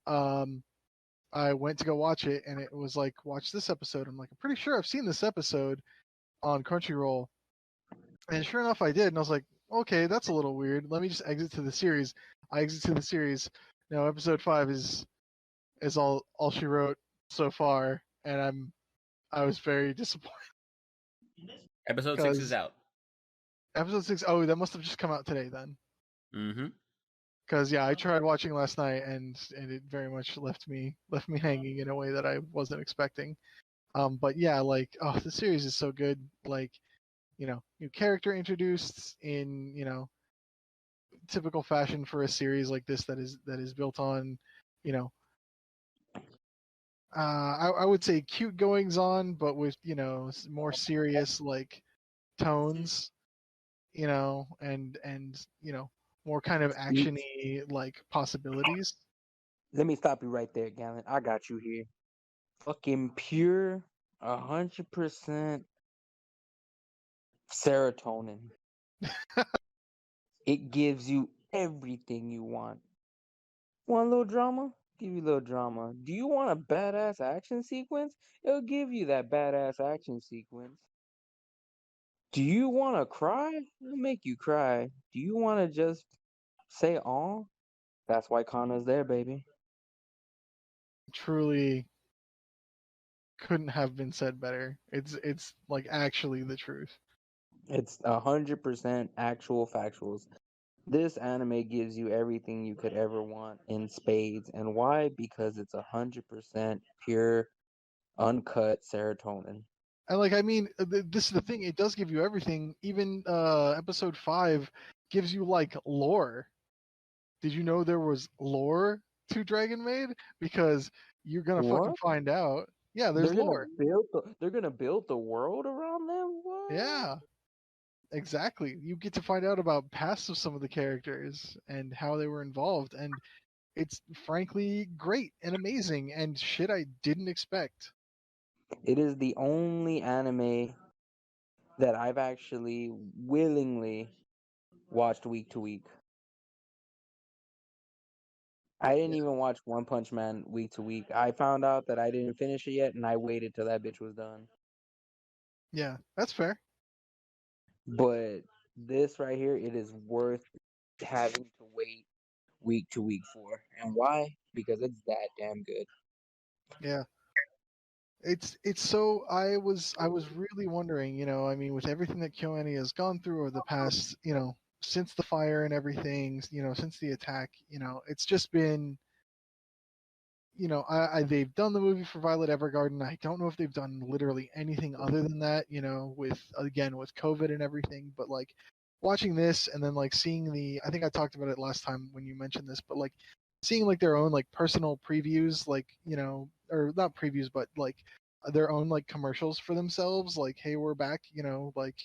I went to go watch it, and it was like, watch this episode. I'm like, I'm pretty sure I've seen this episode on Crunchyroll, and sure enough, I did. And I was like, okay, that's a little weird. Let me just exit to the series. I exit to the series. Now, episode 5 is all she wrote so far, and I was very disappointed. Episode 6 is out. Episode 6. Oh, that must have just come out today then. Mm-hmm. Because yeah, I tried watching last night, and it very much left me hanging in a way that I wasn't expecting. But yeah, like, oh, the series is so good. Like, new character introduced in typical fashion for a series like this that is built on, I would say cute goings on, but with more serious like tones, and more kind of actiony like possibilities. Let me stop you right there, Galen. I got you here. Fucking pure, 100% serotonin. It gives you everything you want. Want a little drama? Give you a little drama. Do you want a badass action sequence? It'll give you that badass action sequence. Do you want to cry? It'll make you cry. Do you want to just say "aw"? That's why Kanna's there, baby. Truly couldn't have been said better. It's like actually the truth. It's 100% actual factuals. This anime gives you everything you could ever want in spades. And why? Because it's 100% pure, uncut serotonin. And like, I mean, this is the thing. It does give you everything. Even episode 5 gives you like lore. Did you know there was lore to Dragon Maid? Because you're gonna fucking What? find out. Yeah, there's lore. They're gonna build the world around them? What? Yeah, exactly. You get to find out about past of some of the characters and how they were involved, and it's frankly great and amazing and shit I didn't expect. It is the only anime that I've actually willingly watched week to week. I didn't even watch One Punch Man week to week. I found out that I didn't finish it yet, and I waited till that bitch was done. Yeah, that's fair. But this right here, it is worth having to wait week to week for. And why? Because it's that damn good. Yeah. It's so I was really wondering, I mean, with everything that KyoAni has gone through over the past, since the fire and everything, since the attack, it's just been, they've done the movie for Violet Evergarden. I don't know if they've done literally anything other than that, with again with COVID and everything, but like watching this and then like seeing I think I talked about it last time when you mentioned this, but like seeing like their own like personal previews, like, or not previews, but like their own like commercials for themselves, like, hey, we're back, like,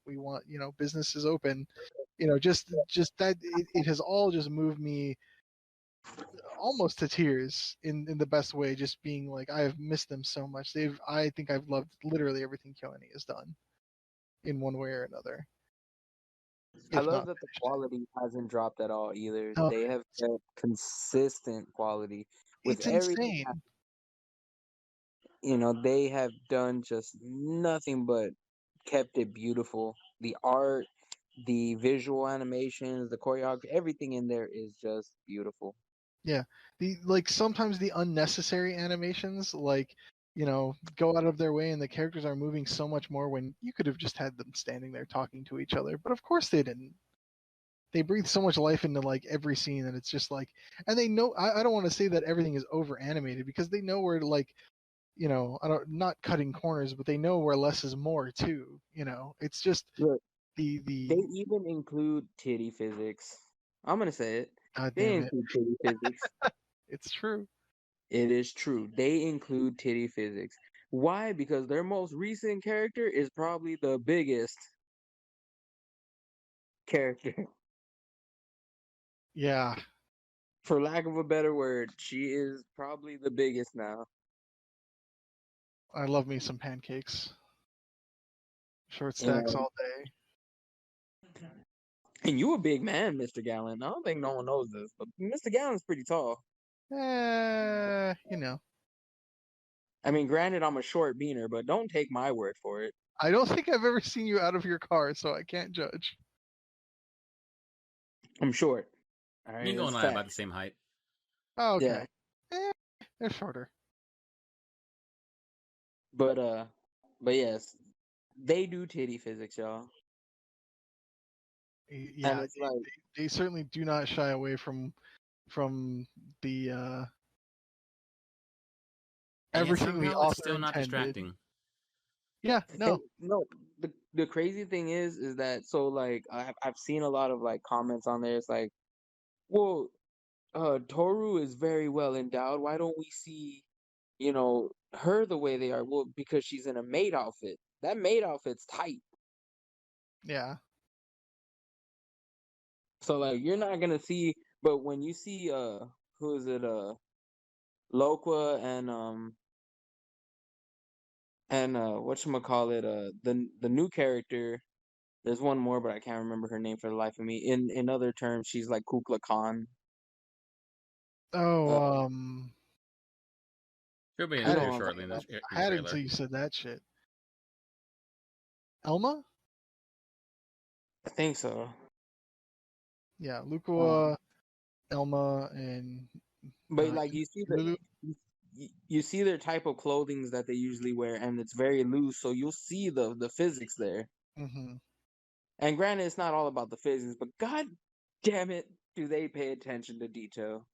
we want, business is open, just that it has all just moved me almost to tears in the best way, just being like, I have missed them so much. I think I've loved literally everything KyoAni has done in one way or another, I if love not that the finished quality hasn't dropped at all either. it. No, They have kept consistent quality with it's everything. insane. They have done just nothing but kept it beautiful. The art, the visual animations, the choreography, everything in there is just beautiful. Yeah, the like sometimes the unnecessary animations, like, go out of their way and the characters are moving so much more when you could have just had them standing there talking to each other, but of course they didn't. They breathe so much life into like every scene, and it's just like, and they know, I don't want to say that everything is over animated, because they know where to, like, I don't, not cutting corners, but they know where less is more too. It's just Look, the they even include titty physics. I'm gonna say it. God They damn it, include titty physics. it's true. It is true. They include titty physics. Why? Because their most recent character is probably the biggest character. Yeah, For lack of a better word, she is probably the biggest now. I love me some pancakes, short stacks And all day. and you a big man, Mr. Gallen. I don't think no one knows this, but Mr. Gallen's pretty tall. You know, I mean, granted, I'm a short beaner, but don't take my word for it. I don't think I've ever seen you out of your car, so I can't judge. I'm short. All right, Nico that's and I are fact. about the same height. Oh, Yeah, okay. They're shorter. but but yes, they do titty physics, y'all. And Yeah, it's like, they certainly do not shy away from the And yet everything the somehow it's author still not intended. distracting. Yeah, and no, no, the crazy thing is that, so like I've seen a lot of like comments on there. It's like, well, Toru is very well endowed. Why don't we see her the way they are. Well, because she's in a maid outfit. That maid outfit's tight. Yeah. So like you're not gonna see, but when you see who is it Loqua and whatchamacallit, the new character, there's one more but I can't remember her name for the life of me. In other terms, she's like Kublai Khan. Oh, She'll be I in had this it, here I'm shortly talking in about? the I had it trailer. until you said that shit. Elma? I think so. Yeah, Um, Lukua, Elma, and but like you see Lulu. you see their type of clothing that they usually wear, and it's very loose, so you'll see the physics there. Mm-hmm. And granted, it's not all about the physics, but god damn it, do they pay attention to detail?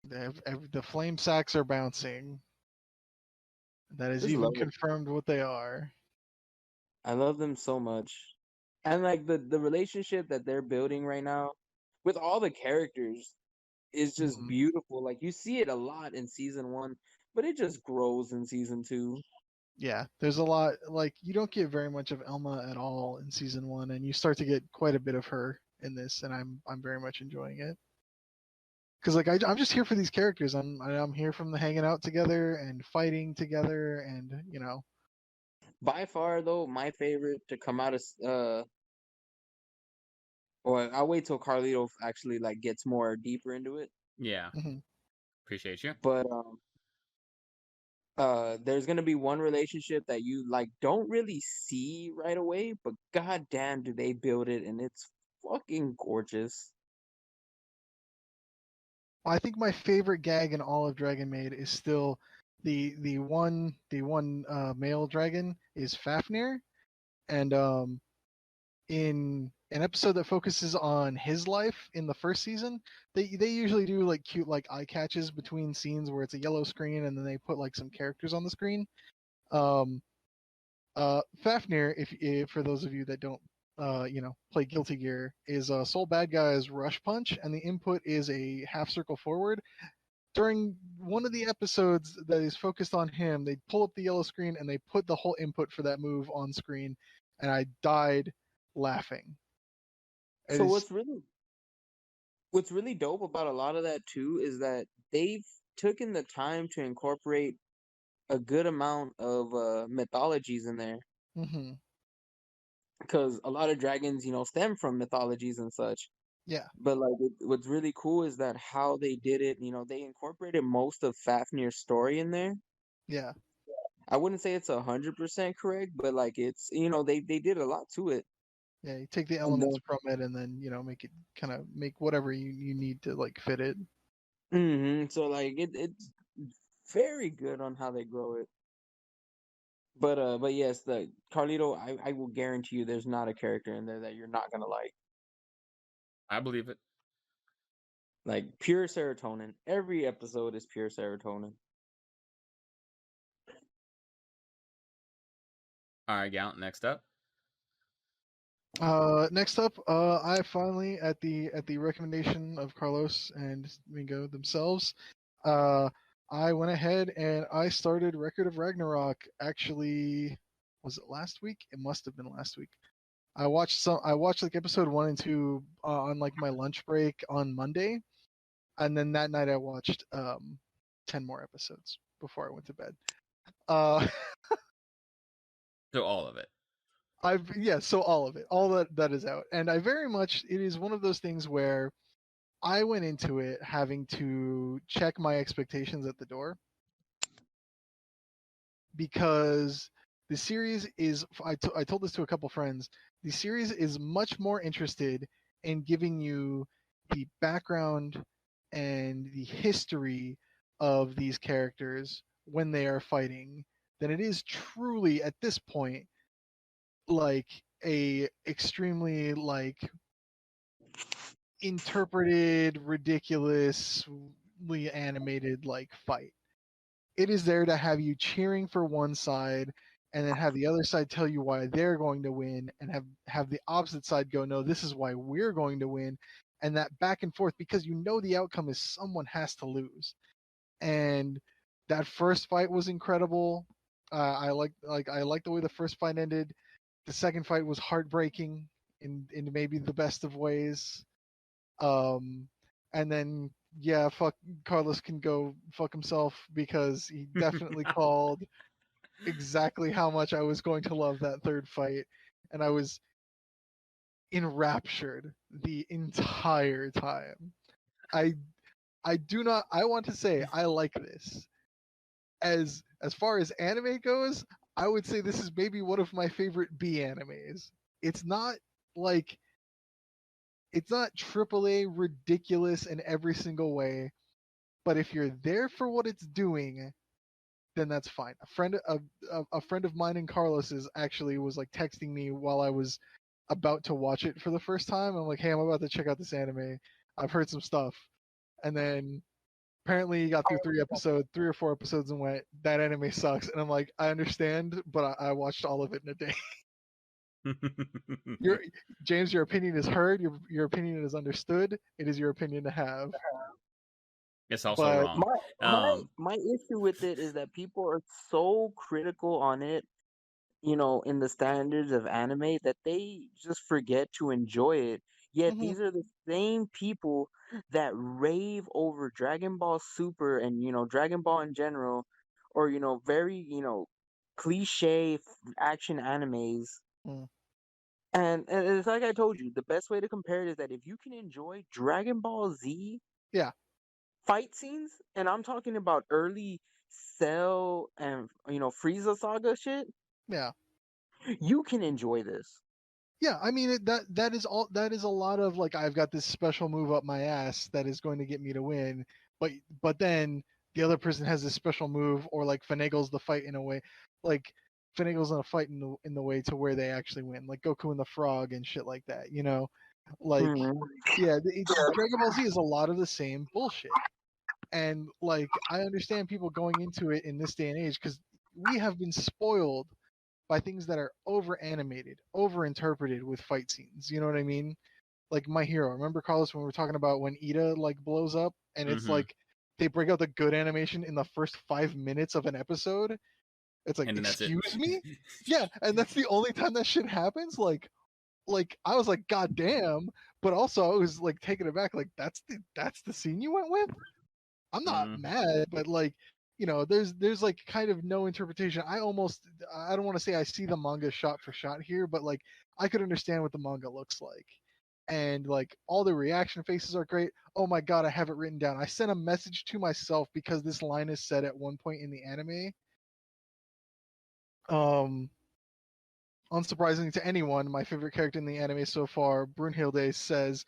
The flame sacks are bouncing. That is Just even love it. confirmed what they are. I love them so much. And like the relationship that they're building right now with all the characters is just Mhm. beautiful. Like you see it a lot in season 1, but it just grows in season 2. Yeah, there's a lot. Like you don't get very much of Elma at all in season 1, and you start to get quite a bit of her in this, and I'm very much enjoying it. Because like I'm just here for these characters. I'm here from the hanging out together and fighting together, and By far though, my favorite to come out of or I'll wait till Carlito actually like gets more deeper into it. Yeah. Mhm. Appreciate you. But there's gonna be one relationship that you like don't really see right away, but god damn do they build it, and it's fucking gorgeous. I think my favorite gag in all of Dragon Maid is still the one male dragon is Fafnir, and in an episode that focuses on his life in the first season, they usually do like cute like eye catches between scenes where it's a yellow screen and then they put like some characters on the screen. Um, Fafnir, if for those of you that don't play Guilty Gear, is Soul Bad Guy's Rush Punch, and the input is a half circle forward. During one of the episodes that is focused on him, they pull up the yellow screen and they put the whole input for that move on screen, and I died laughing. It So is what's really dope about a lot of that too is that they've taken the time to incorporate a good amount of mythologies in there, mm-hmm. because a lot of dragons stem from mythologies and such. Yeah, But like what's really cool is that how they did it, they incorporated most of Fafnir's story in there. yeah, I wouldn't say it's 100% correct, but like it's they did a lot to it. yeah. You take the And elements from it and then make it kind of make whatever you need to like fit it. so like it's very good on how they grow it. But yes, the Carlito, I will guarantee you there's not a character in there that you're not gonna like. I believe it. Like pure serotonin. Every episode is pure serotonin. All right, Gallant, next up. Next up, I finally at the recommendation of Carlos and Mingo themselves, uh, I went ahead and I started Record of Ragnarok. Actually, was it last week? It must have been last week. I watched like episode 1 and 2 on like my lunch break on Monday, and then that night I watched 10 more episodes before I went to bed. Uh, So all of it. so all of it, all that is out, and I very much it is one of those things where I went into it having to check my expectations at the door because the series is. I told this to a couple friends. The series is much more interested in giving you the background and the history of these characters when they are fighting than it is truly at this point like a extremely like interpreted ridiculously animated like fight. It is there to have you cheering for one side and then have the other side tell you why they're going to win and have the opposite side go no, this is why we're going to win, and that back and forth because the outcome is someone has to lose. And that first fight was incredible. I like the way the first fight ended. The second fight was heartbreaking in maybe the best of ways. And then yeah, fuck, Carlos can go fuck himself because he definitely called exactly how much I was going to love that third fight, and I was enraptured the entire time. I I want to say I like this. As far as anime goes, I would say this is maybe one of my favorite B animes. It's not like it's not AAA ridiculous in every single way, but if you're there for what it's doing, then that's fine. A friend of mine and Carlos's actually was like texting me while I was about to watch it for the first time. I'm like, hey, I'm about to check out this anime. I've heard some stuff, and then apparently he got through 3 or 4 episodes, and went, that anime sucks. And I'm like, I understand, but I watched all of it in a day. Your James, your opinion is heard. Your opinion is understood. It is your opinion to have. It's also But wrong. My issue with it is that people are so critical on it, in the standards of anime, that they just forget to enjoy it. Yet mhm, these are the same people that rave over Dragon Ball Super and Dragon Ball in general, or very cliche action animes. mm, And it's like I told you, the best way to compare it is that if you can enjoy Dragon Ball Z yeah, fight scenes, and I'm talking about early Cell and Frieza saga shit, yeah. you can enjoy this. Yeah, I mean that is all. That is a lot of like, I've got this special move up my ass that is going to get me to win, but then the other person has this special move, or like finagles the fight in a way, like finagles in a fight in the way to where they actually win, like Goku and the Frog and shit like that. Like Mhm. yeah, Dragon Ball Z is a lot of the same bullshit, and like I understand people going into it in this day and age because we have been spoiled by things that are over animated, over interpreted with fight scenes. You know what I mean? Like My Hero. Remember, Carlos, when we were talking about when Ida like blows up, and it's Mhm. like they break out the good animation in the first 5 minutes of an episode. It's like, And then that's it. excuse me? Yeah, and that's the only time that shit happens. Like I was like, God damn, but also I was like taken aback. Like that's the scene you went with. I'm not Mm. mad, but like, there's like kind of no interpretation. I don't want to say I see the manga shot for shot here, but like I could understand what the manga looks like. And like all the reaction faces are great. Oh my god, I have it written down. I sent a message to myself because this line is said at one point in the anime. Um Unsurprisingly to anyone, my favorite character in the anime so far, Brunhilde, says,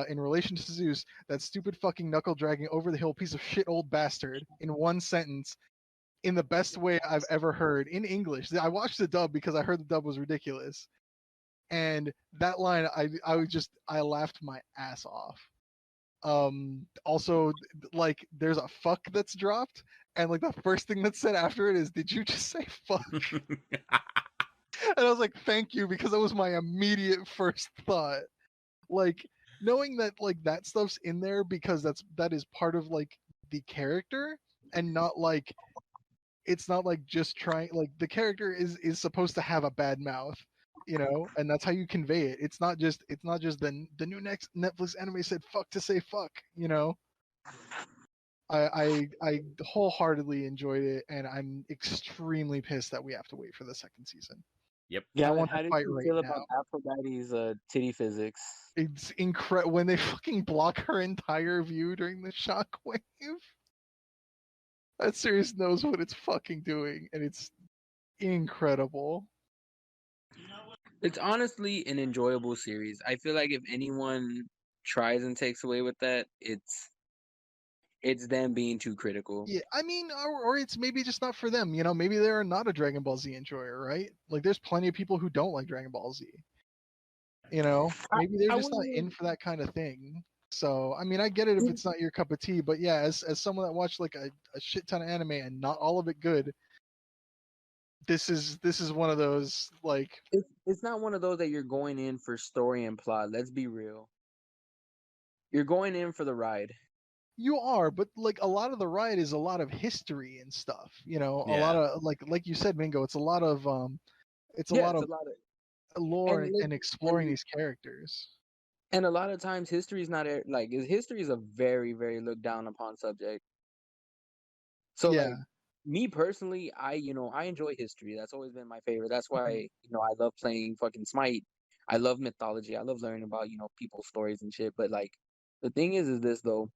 in relation to Zeus, that stupid fucking knuckle dragging over the hill piece of shit old bastard, in one sentence, in the best way I've ever heard in English. I watched the dub because I heard the dub was ridiculous, and that line, I laughed my ass off. Also, like, there's a fuck that's dropped, and like the first thing that's said after it is, "Did you just say fuck?" And I was like, thank you, because that was my immediate first thought. Like, knowing that like that stuff's in there because that is part of like the character, and not like it's not like just trying, like the character is supposed to have a bad mouth, and that's how you convey it. It's not just the new next Netflix anime said fuck to say fuck. I wholeheartedly enjoyed it, and I'm extremely pissed that we have to wait for the second season. Yep. I Yeah, want how to did fight you right feel now. about Aphrodite's titty physics? It's incredible when they fucking block her entire view during the shockwave. That series knows what it's fucking doing, and it's incredible. It's honestly an enjoyable series. I feel like if anyone tries and takes away with that, it's them being too critical. Yeah, I mean, or it's maybe just not for them. Maybe they are not a Dragon Ball Z enjoyer, right? Like, there's plenty of people who don't like Dragon Ball Z. I, Maybe they're I just not wouldn't. in for that kind of thing. So, I mean, I get it if it's not your cup of tea, but yeah, as someone that watched like a shit ton of anime and not all of it good, this is one of those like, It's not one of those that you're going in for story and plot. Let's be real. You're going in for the ride. You are, but like a lot of the ride is a lot of history and stuff. You know, a lot Yeah. of like you said, Mingo. It's a lot of it's a Yeah, lot it's of a lot of lore and and exploring these characters. and a lot of times history is not like history is a very very looked down upon subject. So Yeah. like me personally, I enjoy history. That's always been my favorite. That's why I love playing fucking Smite. I love mythology. I love learning about people's stories and shit. But like the thing is this though,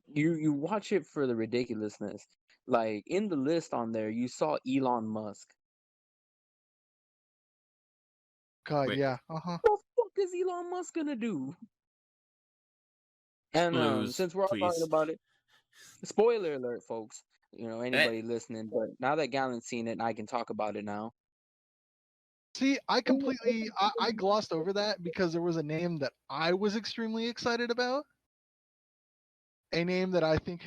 you watch it for the ridiculousness. Like in the list on there, you saw Elon Musk. God, Wait, yeah. Uh-huh. What the fuck is Elon Musk gonna do? And lose, since we're all talking please. about it, spoiler alert, folks. Eh, Anybody listening, but now that Gallon's seen it, I can talk about it now. See, I glossed over that because there was a name that I was extremely excited about. A name that I think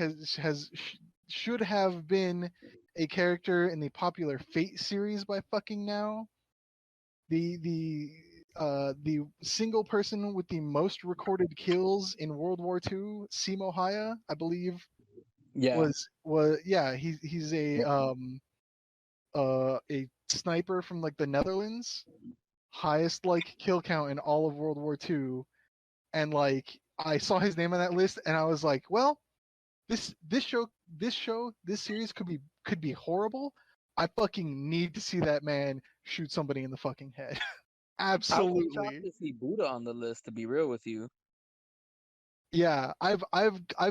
should have been a character in the popular Fate series by fucking now. The single person with the most recorded kills in World War II, Simo Haya, I believe, Yeah. was yeah, he's a sniper from like the Netherlands, highest like kill count in all of World War II, and like I saw his name on that list and I was like, well, this series could be horrible. I fucking need to see that man shoot somebody in the fucking head. I would be shocked Absolutely. to see Buddha on the list, to be real with you. Yeah, I've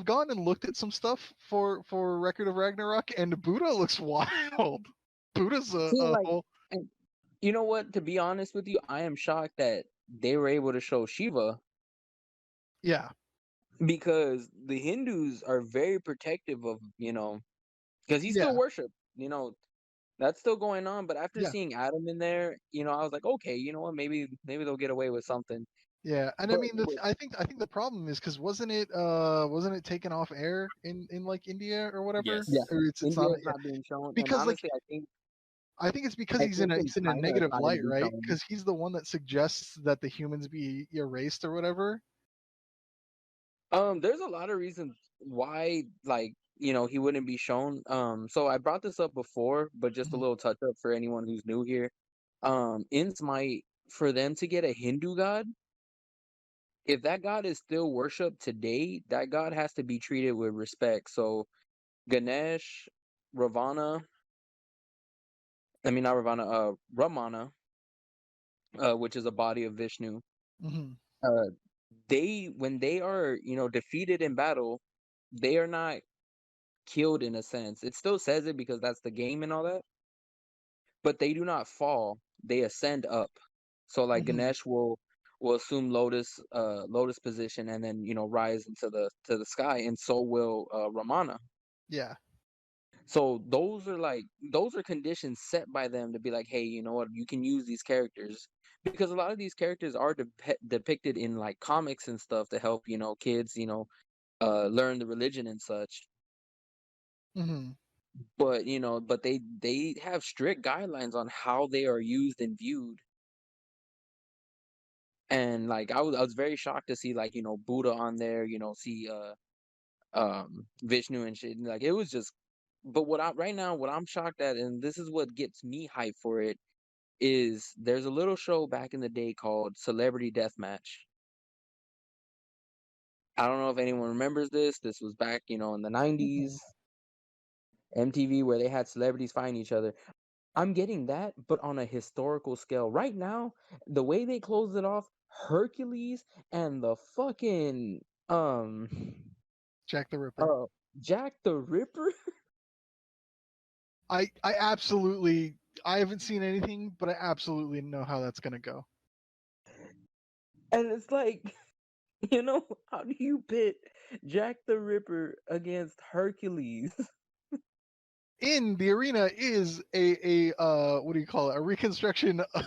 gone and looked at some stuff for Record of Ragnarok, and Buddha looks wild. Buddha's See, a like, whole and you know what? To be honest with you, I am shocked that they were able to show Shiva yeah because the Hindus are very protective of, because he's yeah still worshipped, that's still going on. But after yeah seeing Adam in there, I was like, okay, you know what? Maybe they'll get away with something. yeah. And I But, mean, but I think the problem is because wasn't it taken off air in like India or whatever, yeah, yes. or it's India not is not being shown, and because like honestly, I think it's because I think in he's in a China it's negative not going light, to be right? shown. Because he's the one that suggests that the humans be erased or whatever. There's a lot of reasons why, like, he wouldn't be shown. So I brought this up before, but just a Mhm. little touch up for anyone who's new here. In Smite, for them to get a Hindu god, if that god is still worshipped today, that god has to be treated with respect. So Ganesh, Ravana, I mean not Ravana, Ramana, which is a body of Vishnu. Mhm. Uh, when they are, defeated in battle, they are not killed in a sense. It still says it because that's the game and all that, but they do not fall. They ascend up. So like Mhm. Ganesh will assume lotus position and then rise into the sky, and so will Ramana. Yeah. So those are conditions set by them to be like, hey, you know what, you can use these characters because a lot of these characters are depicted in like comics and stuff to help kids learn the religion and such. Mhm. But they have strict guidelines on how they are used and viewed. And like I was very shocked to see like Buddha on there, see Vishnu and shit. Like it was just, but what I'm shocked at, and this is what gets me hyped for it, is there's a little show back in the day called Celebrity Deathmatch. I don't know if anyone remembers this. This was back in the 90s, MTV, where they had celebrities fighting each other. I'm getting that, but on a historical scale. Right now, the way they closed it off, Hercules and the fucking Jack the Ripper. uh Jack the Ripper. I absolutely I haven't seen anything, but I absolutely know how that's gonna go. And it's like, how do you pit Jack the Ripper against Hercules? In the arena is a what do you call it? A reconstruction of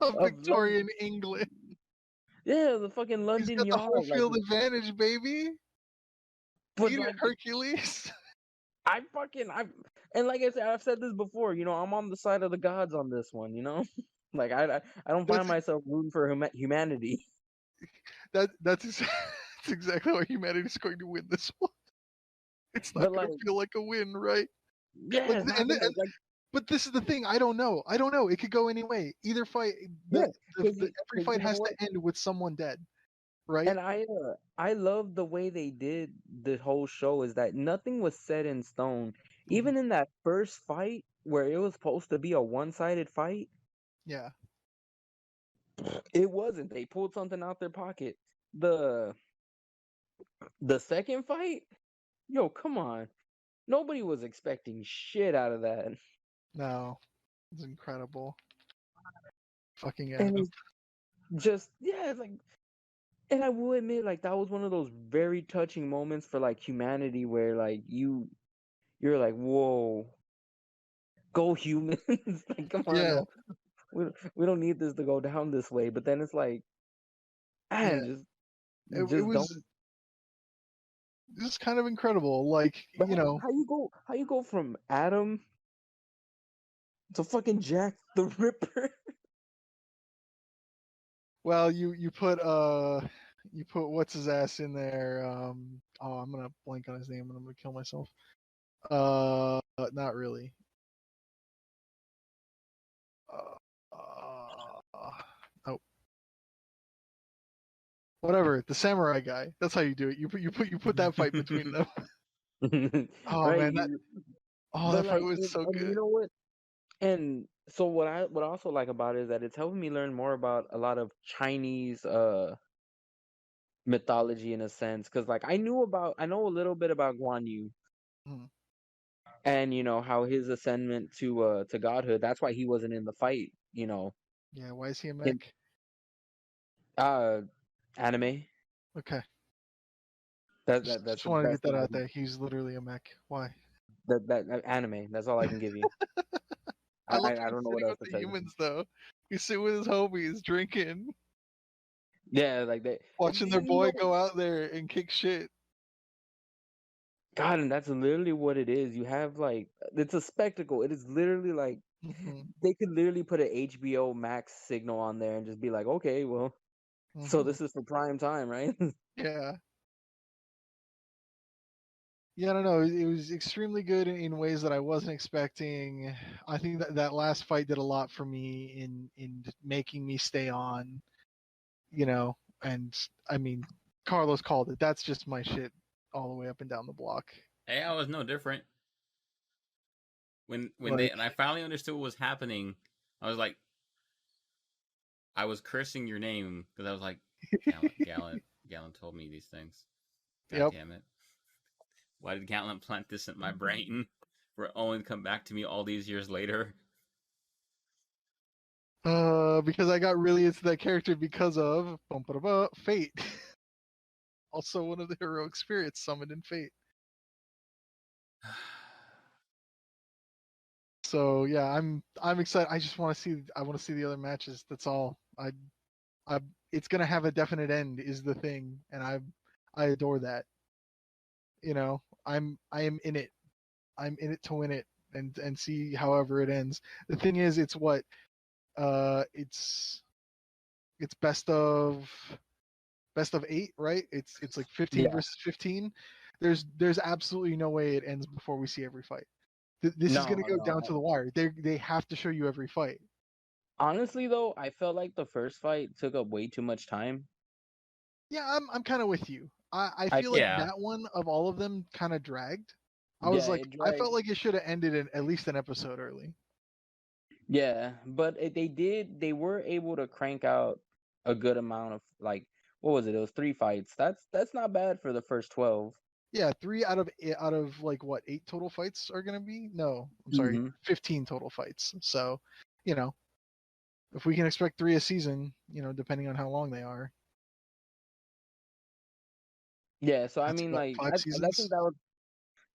Of Victorian London. England. Yeah, the fucking He's London got the Yard. home Like, field advantage, baby. but Eat it, like, Hercules. I and like I said, I've said this before. I'm on the side of the gods on this one. Like I don't find That's myself rooting for humanity. that's that's exactly why humanity's going to win this one. It's not But gonna feel like a win, right? yeah, Like, it's not gonna, like, but this is the thing. I don't know. It could go any way. Either fight, yeah, every fight you know has what? to end with someone dead, right? And I love the way they did the whole show is that nothing was set in stone. Even in that first fight where it was supposed to be a one-sided fight, Yeah. it wasn't. They pulled something out their pocket. The second fight, yo, come on. Nobody was expecting shit out of that. No, it's incredible. Fucking And Adam. it's just, yeah, it's like, and I will admit, like, that was one of those very touching moments for like humanity where like you're like, whoa, go humans. Like, come on, Yeah. no. We don't need this to go down this way. But then it's like, Yeah. man, It just don't. was kind of incredible. Like, But how you go from Adam to fucking Jack the Ripper? well, you put what's his ass in there. Oh, I'm gonna blank on his name and I'm gonna kill myself. Not really. Oh, whatever. The samurai guy. That's how you do it. You put that fight between them. Oh Right? man, that But fight like, was so and good. you know what? And so what I also like about it is that it's helping me learn more about a lot of Chinese mythology in a sense, because like I know a little bit about Guan Yu, Mhm. and you know how his ascendment to godhood. That's why he wasn't in the fight. You know, Yeah, why is he a in mech? uh anime. Okay, That's just the wanted to best get that thing I out can. there. He's literally a mech. Why? That anime. That's all I can give you. I love I him don't know what sitting else with to the tell you. humans though. He's sitting with his homies, drinking, Yeah, like that. watching their You know, boy go out there and kick shit. God, and that's literally what it is. You have like it's a spectacle. It is literally like Hmm. they could literally put an HBO Max signal on there and just be like, okay, well, so Hmm. this is for prime time, right? Yeah. Yeah, I don't know. It was extremely good in ways that I wasn't expecting. I think that last fight did a lot for me in making me stay on, you know. And I mean, Carlos called it. That's just my shit all the way up and down the block. Hey, I was no different. Like, And I finally understood what was happening. I was like, I was cursing your name because I was like, Gallant told me these things. God yep. damn it! Why did Gallant plant this in my brain for it only to come back to me all these years later? Because I got really into that character because of Fate. Also, one of the heroic spirits summoned in Fate. So yeah, I'm excited. I just want to see. I want to see the other matches. That's all. I it's gonna have a definite end is the thing, and I adore that. You know, I am in it. I'm in it to win it and see however it ends. The thing is, it's what it's best of 8, right? It's like 15 Yeah. versus 15. There's absolutely no way it ends before we see every fight. This is gonna go down to the wire. They have to show you every fight. Honestly, though, I felt like the first fight took up way too much time. Yeah, I'm kind of with you. I I feel like Yeah, that one of all of them kind of dragged. Yeah, I felt like it should have ended in at least an episode early. yeah, but they were able to crank out a good amount of like what was it? It was 3 fights. That's not bad for the first 12. Yeah, 3 out of like what 8 total fights are gonna be? No, I'm sorry, Mm-hmm. 15 total fights. So, you know, if we can expect 3 a season, depending on how long they are, Yeah, so I that's mean, what like 5 I think seasons.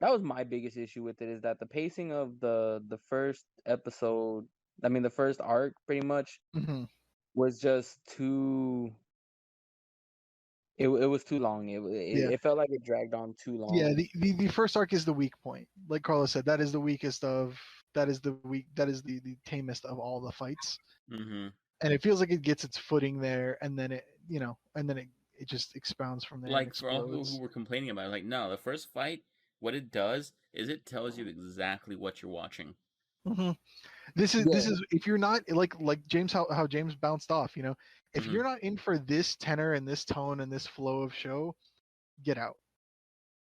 that was my biggest issue with it is that the pacing of the first episode, I mean the first arc, pretty much Hmm. was just too. It was too long. Yeah, It felt like it dragged on too yeah. long. The first arc is the weak point. Like Carlos said, that is the weakest of. That is the tamest of all the fights. mm-hmm. And it feels like it gets its footing there, and then it just expounds from there and Like for all people who explodes. were complaining about it, like no, the first fight what it does is it tells you exactly what you're watching. Mm-hmm. This is if you're not like James how James bounced off, if you're not in for this tenor and this tone and this flow of show, get out.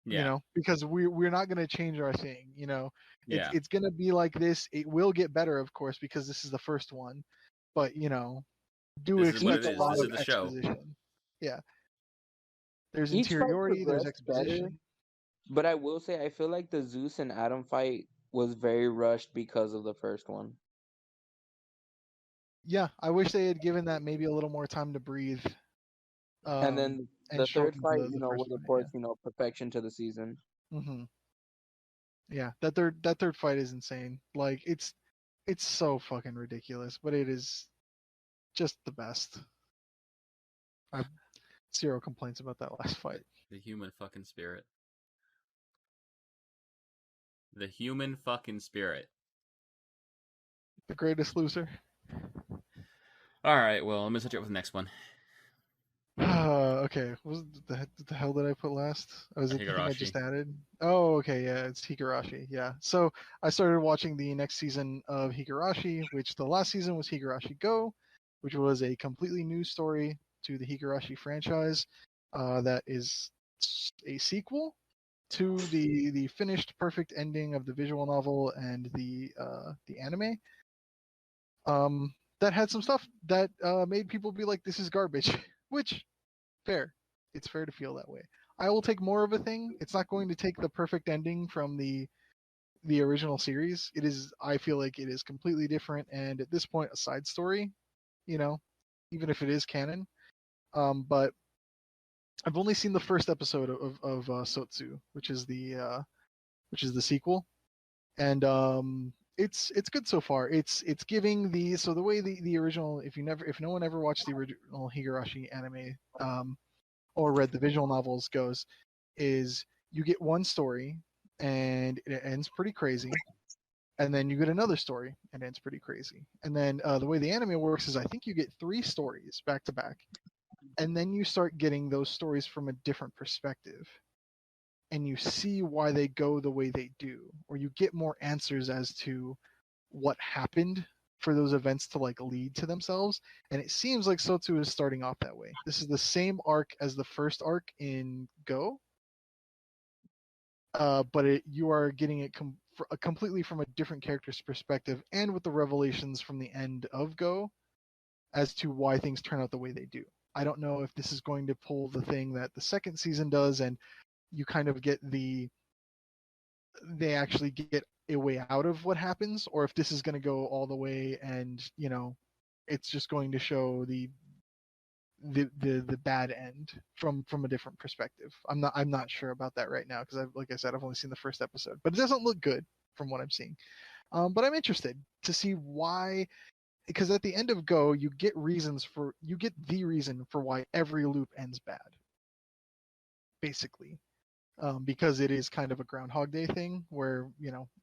Yeah. Because we're not going to change our thing. Yeah. It's going to be like this. It will get better, of course, because this is the first one. But do This is what expect it a is. lot This of is the show. exposition. Yeah, there's Each fight interiority, there's progressed better, exposition. but I will say I feel like the Zeus and Adam fight was very rushed because of the first one. Yeah, I wish they had given that maybe a little more time to breathe. And then the showed third them fight, the was first of one. course, perfection to the season. Yeah. Yeah, that third fight is insane. Like it's so fucking ridiculous, but it is just the best. I have zero complaints about that last fight. The human fucking spirit. The human fucking spirit. The greatest loser. All right, well, let me set you up with the next one. Okay, what the hell did I put last? Was it the thing I just added? Oh, okay, yeah, it's Higurashi. Yeah, so I started watching the next season of Higurashi, which the last season was Higurashi Go, which was a completely new story to the Higurashi franchise. That is a sequel to the finished perfect ending of the visual novel and the anime. That had some stuff that made people be like, "This is garbage," which fair. It's fair to feel that way. I will take more of a thing. It's not going to take the perfect ending from the original series. It is. I feel like it is completely different, and at this point, a side story. Even if it is canon. But I've only seen the first episode of Sotsu, which is the sequel, and it's good so far. It's giving the way the original, if no one ever watched the original Higurashi anime or read the visual novels goes, is you get one story and it ends pretty crazy, and then you get another story and it ends pretty crazy, and then the way the anime works is I think you get 3 stories back to back, and then you start getting those stories from a different perspective, and you see why they go the way they do, or you get more answers as to what happened for those events to lead to themselves. And it seems like Sotsu is starting off that way. This is the same arc as the first arc in Go, but you are getting it completely from a different character's perspective, and with the revelations from the end of Go as to why things turn out the way they do. I don't know if this is going to pull the thing that the second season does, and you kind of get they actually get a way out of what happens, or if this is going to go all the way and it's just going to show the bad end from a different perspective. I'm not sure about that right now, because like I said, I've only seen the first episode, but it doesn't look good from what I'm seeing. But I'm interested to see why, because at the end of Go you get the reason for why every loop ends bad, basically. Because it is kind of a Groundhog Day thing, where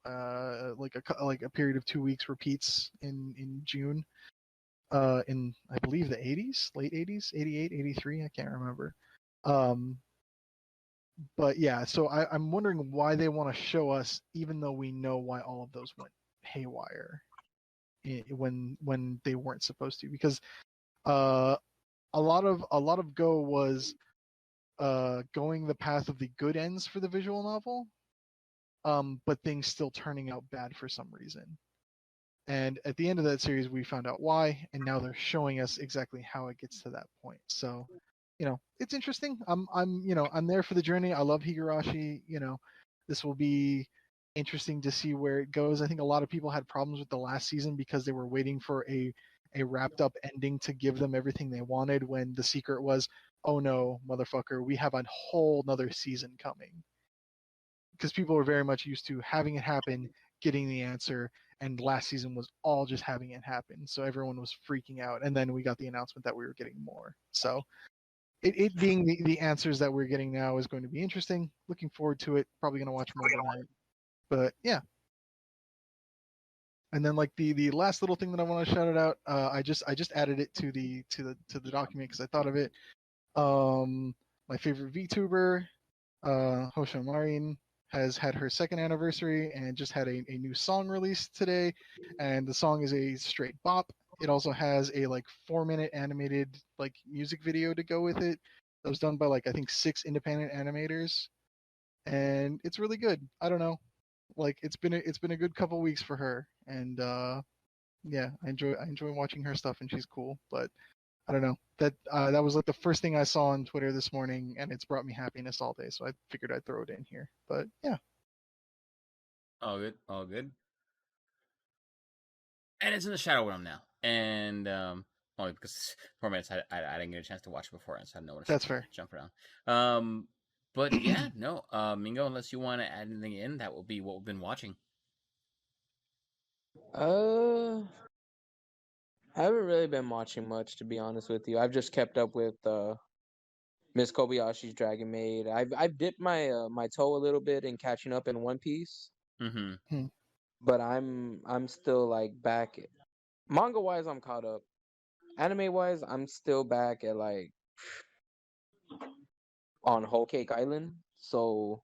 like a period of 2 weeks repeats in June, in I believe the 80s, late 80s, 88, 83, I can't remember. But yeah, so I'm wondering why they want to show us, even though we know why all of those went haywire when they weren't supposed to, because a lot of Go was going the path of the good ends for the visual novel, but things still turning out bad for some reason. And at the end of that series, we found out why, and now they're showing us exactly how it gets to that point. So, it's interesting. I'm there for the journey. I love Higurashi. This will be interesting to see where it goes. I think a lot of people had problems with the last season because they were waiting for a wrapped up ending to give them everything they wanted, when the secret was, oh no, motherfucker, we have a whole nother season coming. Because people were very much used to having it happen, getting the answer, and last season was all just having it happen. So everyone was freaking out, and then we got the announcement that we were getting more. So it being the answers that we're getting now is going to be interesting. Looking forward to it. Probably going to watch more tonight. But yeah. And then the last little thing that I want to shout it out, I just added it to the document because I thought of it. My favorite VTuber, Hosha Marin, has had her second anniversary and just had a new song released today, and the song is a straight bop. It also has a like 4-minute animated like music video to go with it. That was done by like I think 6 independent animators, and it's really good. I don't know, like it's been a good couple weeks for her, and yeah, I enjoy watching her stuff, and she's cool. But I don't know, that was like the first thing I saw on Twitter this morning, and it's brought me happiness all day. So I figured I'd throw it in here. But yeah, All good, all good. And it's in the Shadow Realm now. And only because 4 minutes I didn't get a chance to watch it before, and so I had no one that's to fair. jump around. But yeah, no, Mingo, unless you want to add anything in, that will be what we've been watching. I haven't really been watching much, to be honest with you. I've just kept up with Miss Kobayashi's Dragon Maid. I've dipped my toe a little bit in catching up in One Piece, Mm-hmm. but I'm still like back. Manga wise, I'm caught up. Anime wise, I'm still back at like on Whole Cake Island. So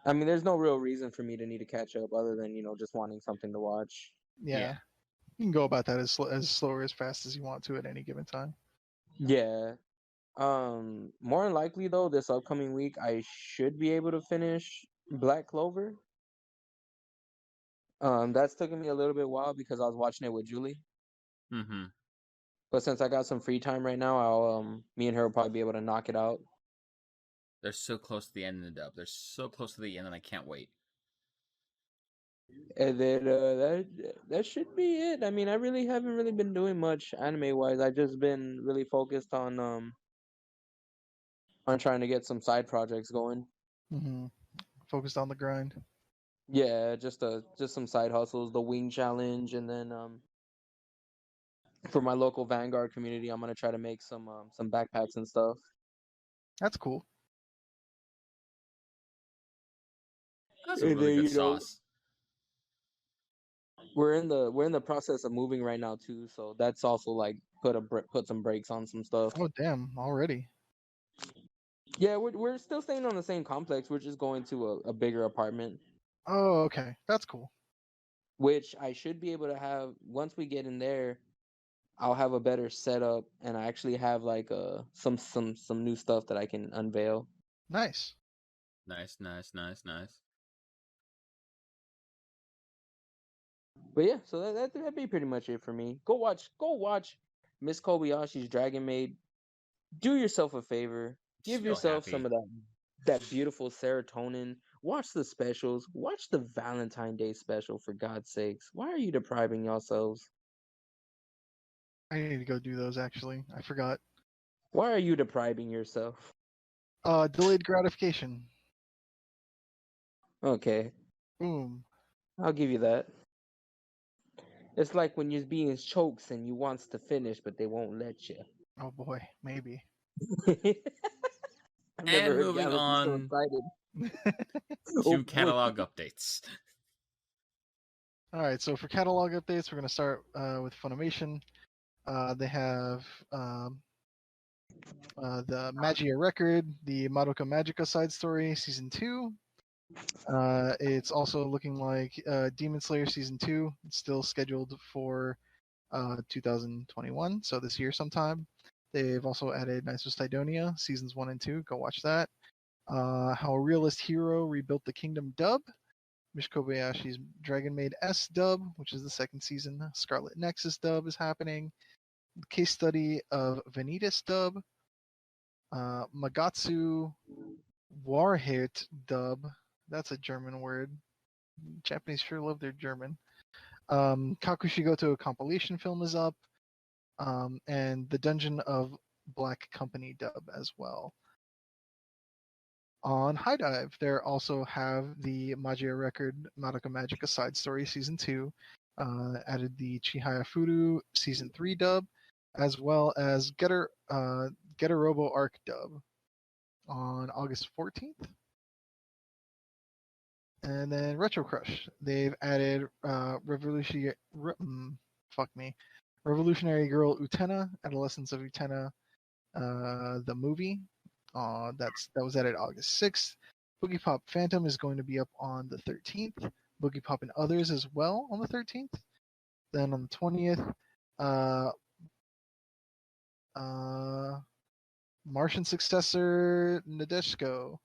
I mean, there's no real reason for me to need to catch up other than just wanting something to watch. Yeah, you can go about that as slow or as fast as you want to at any given time. Yeah. More than likely though, this upcoming week I should be able to finish Black Clover. That's taken me a little bit while because I was watching it with Julie. Mm-hmm. But since I got some free time right now, I'll me and her will probably be able to knock it out. They're so close to the end of the dub. They're so close to the end, and I can't wait. And then that should be it. I mean, I really haven't really been doing much anime wise. I've just been really focused on trying to get some side projects going. Mm-hmm. Focused on the grind. Yeah, just some side hustles, the wing challenge, and then for my local Vanguard community, I'm gonna try to make some backpacks and stuff. That's cool. That's a And really then good sauce. we're in the process of moving right now too, so that's also like put some brakes on some stuff. Oh damn! Already. Yeah, we're still staying on the same complex. We're just going to a bigger apartment, Oh okay, that's cool. which I should be able to have once we get in there. I'll have a better setup, and I actually have like some new stuff that I can unveil. Nice. Nice, nice, nice, nice. But yeah, so that'd be pretty much it for me. Go watch Miss Kobayashi's Dragon Maid. Do yourself a favor. Give Feel yourself happy. some of that beautiful serotonin. Watch the specials. Watch the Valentine Day special, for God's sakes. Why are you depriving yourselves? I need to go do those actually. I forgot. Why are you depriving yourself? Delayed gratification. Okay, Boom. I'll give you that. It's like when you're being chokes and you wants to finish, but they won't let you. Oh boy, maybe. I've never And heard moving Gallus be so on excited. Oh to boy. catalog updates. All right, so for catalog updates, we're gonna start with Funimation. They have the Magia record, the Madoka Magica side story, season 2. It's also looking like Demon Slayer season 2. It's still scheduled for 2021, so this year sometime. They've also added Knights of Sidonia seasons 1 and 2. Go watch that. How a Realist Hero Rebuilt the Kingdom dub. Mish Kobayashi's Dragon Maid S dub, which is the second season. Scarlet Nexus dub is happening. Case study of Vanitas dub. Magatsu Warhit dub. That's a German word. Japanese sure love their German. Kakushigoto compilation film is up. And the Dungeon of Black Company dub as well. On High Dive, they also have the Magia record Madoka Magica side story season 2. Added the Chihaya Furu season 3 dub, as well as Getter Robo Arc dub on August 14th. And then Retro Crush, they've added Revolutionary Girl Utena, Adolescence of Utena, the movie. That was added August 6th. Boogie Pop Phantom is going to be up on the 13th. Boogie Pop and Others as well on the 13th. Then on the 20th, Martian Successor Nadeshiko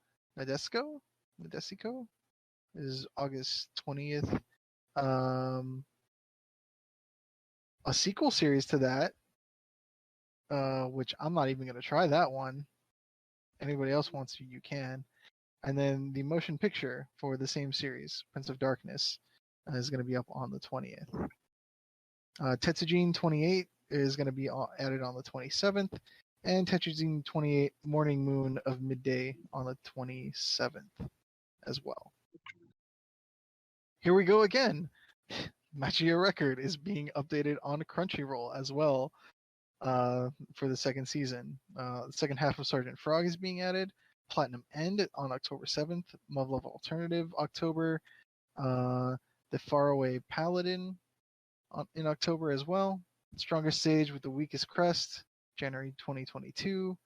is August 20th. A sequel series to that, which I'm not even going to try that one. Anybody else wants to, you can. And then the motion picture for the same series, Prince of Darkness, is going to be up on the 20th. Tetsujin 28 is going to be added on the 27th, and Tetsujin 28 Morning Moon of Midday on the 27th as well. Here we go again. Machia Record is being updated on Crunchyroll as well for the second season. The second half of Sergeant Frog is being added. Platinum End on October 7th. Love Love Alternative October. The Faraway Paladin in October as well. Strongest Sage with the Weakest Crest, January 2022.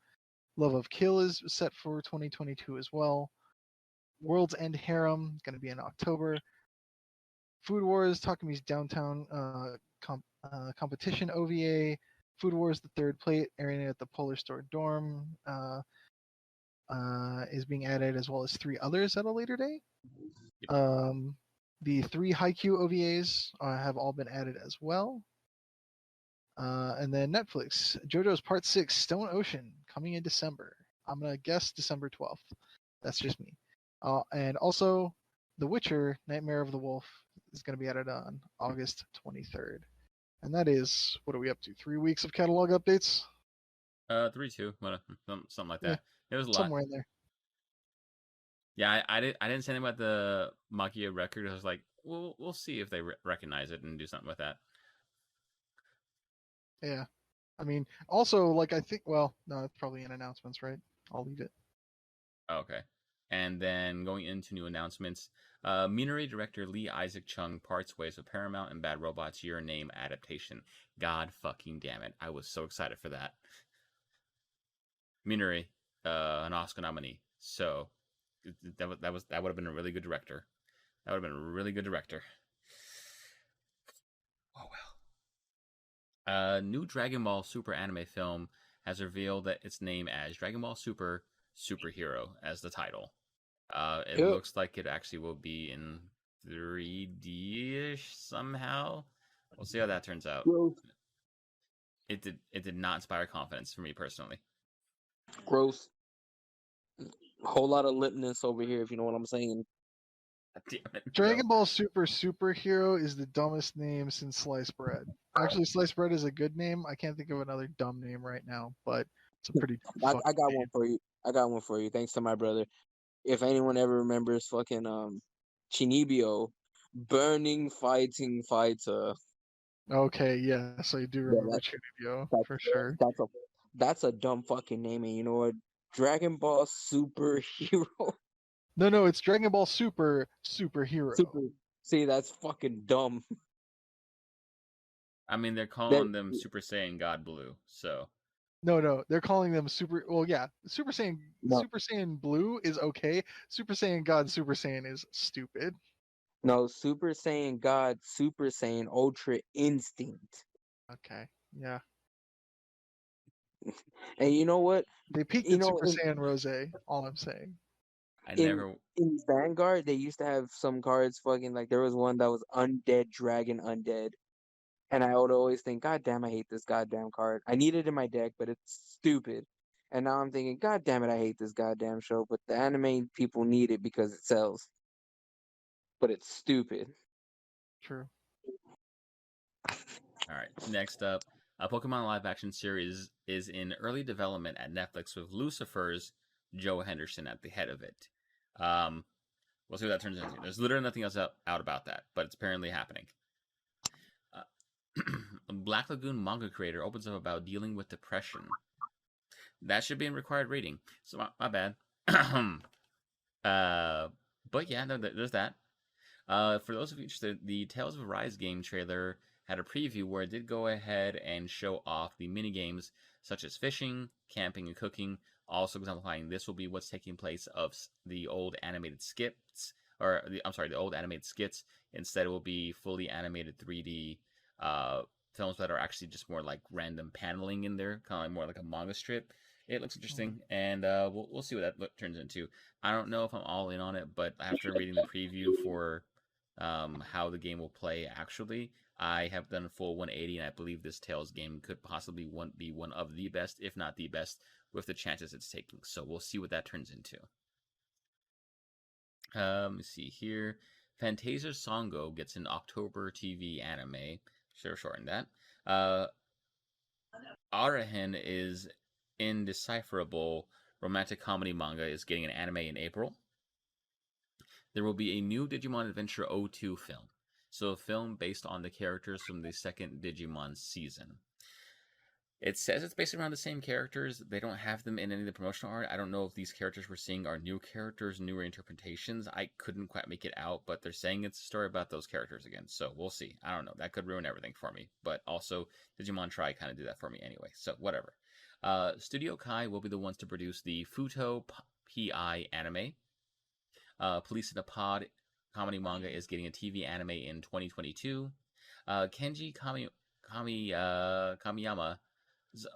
Love of Kill is set for 2022 as well. World's End Harem is going to be in October. Food Wars Takami's Downtown Competition OVA. Food Wars The Third Plate airing at the Polar Store Dorm is being added, as well as 3 others at a later date. The 3 Haikyuu OVAs have all been added as well. And then Netflix, JoJo's Part 6, Stone Ocean, coming in December. I'm going to guess December 12th. That's just me. And also, The Witcher, Nightmare of the Wolf, is going to be added on August 23rd. And that is, what are we up to? 3 weeks of catalog updates? 3, 2, something like that. Yeah, it was a lot. Somewhere in there. Yeah, I didn't say anything about the Machia Record. I was like, we'll see if they recognize it and do something with that. Yeah. I mean, also, like, I think, well, no, it's probably in announcements, right? I'll leave it. Okay. And then going into new announcements, Minari director Lee Isaac Chung parts ways with Paramount and Bad Robot's Your Name adaptation. God fucking damn it. I was so excited for that. Minari, an Oscar nominee. So that would have been a really good director. That would have been a really good director. Oh well. New Dragon Ball Super anime film has revealed that its name as Dragon Ball Super Superhero as the title. It looks like it actually will be in 3D-ish somehow. We'll see how that turns out. Gross. It did not inspire confidence for me personally. Gross. Whole lot of lipness over here, if you know what I'm saying. Damn it, Dragon Ball Super Superhero is the dumbest name since sliced bread. Actually, sliced bread is a good name. I can't think of another dumb name right now, but it's a pretty dumb I got name. one for you. I got one for you. Thanks to my brother. If anyone ever remembers fucking Chinibio, Burning Fighting Fighter. Okay, yeah, so you do remember Chunibyo, for sure. That's a dumb fucking name, and you know what? Dragon Ball Superhero. No, it's Dragon Ball Superhero. See, that's fucking dumb. I mean, they're calling them Super Saiyan God Blue, so. No, they're calling them Super. Well, yeah, Super Saiyan. No. Super Saiyan Blue is okay. Super Saiyan God Super Saiyan is stupid. No, Super Saiyan God Super Saiyan Ultra Instinct. Okay, yeah. And you know what? They peaked in Super Saiyan Rose. All I'm saying. In Vanguard, they used to have some cards. Fucking like there was one that was Undead Dragon Undead. And I would always think, God damn, I hate this goddamn card. I need it in my deck, but it's stupid. And now I'm thinking, God damn it, I hate this goddamn show. But the anime people need it because it sells. But it's stupid. True. All right, next up, a Pokemon live-action series is in early development at Netflix with Lucifer's Joe Henderson at the head of it. We'll see what that turns into. There's literally nothing else out about that, but it's apparently happening. Black Lagoon manga creator opens up about dealing with depression. That should be in required reading. So my bad. But yeah, no, there's that. For those of you interested, the Tales of Arise game trailer had a preview where it did go ahead and show off the minigames such as fishing, camping, and cooking. Also exemplifying this will be what's taking place of the old animated skits, the old animated skits. Instead, it will be fully animated 3D films that are actually just more like random paneling in there, kind of more like a manga strip. It looks interesting, and we'll see what that turns into. I don't know if I'm all in on it, but after reading the preview for how the game will play, actually, I have done a full 180, and I believe this Tales game could possibly be one of the best, if not the best, with the chances it's taking. So we'll see what that turns into. Let me see here. Fantasia Songo gets an October TV anime. Should have shortened that. Arahen is indecipherable romantic comedy manga is getting an anime in April. There will be a new Digimon Adventure 02 film. So a film based on the characters from the second Digimon season. It says it's based around the same characters. They don't have them in any of the promotional art. I don't know if these characters we're seeing are new characters, newer interpretations. I couldn't quite make it out, but they're saying it's a story about those characters again. So we'll see. I don't know. That could ruin everything for me. But also, Digimon Try kind of do that for me anyway. So whatever. Studio Kai will be the ones to produce the Futo PI anime. Police in a Pod comedy manga is getting a TV anime in 2022. Kenji Kamiyama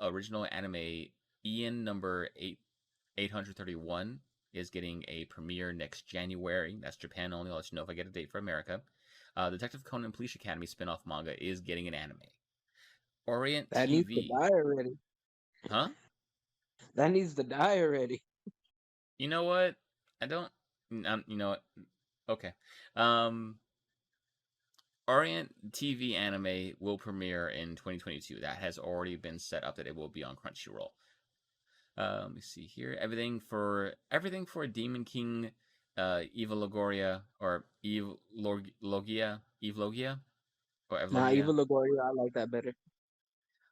original anime Ian number 831 is getting a premiere next January. That's Japan only. I'll let you know if I get a date for America. Detective Conan Police Academy spin-off manga is getting an anime. Orient that TV. Needs to die already. Huh? That needs to die already. You know what? I don't. You know what? Okay. Orient TV anime will premiere in 2022. That has already been set up that it will be on Crunchyroll. Let me see here. Everything for Demon King, Eva Logoria or Eve Logia, or Evlogia. Nah, Eva Logoria, I like that better.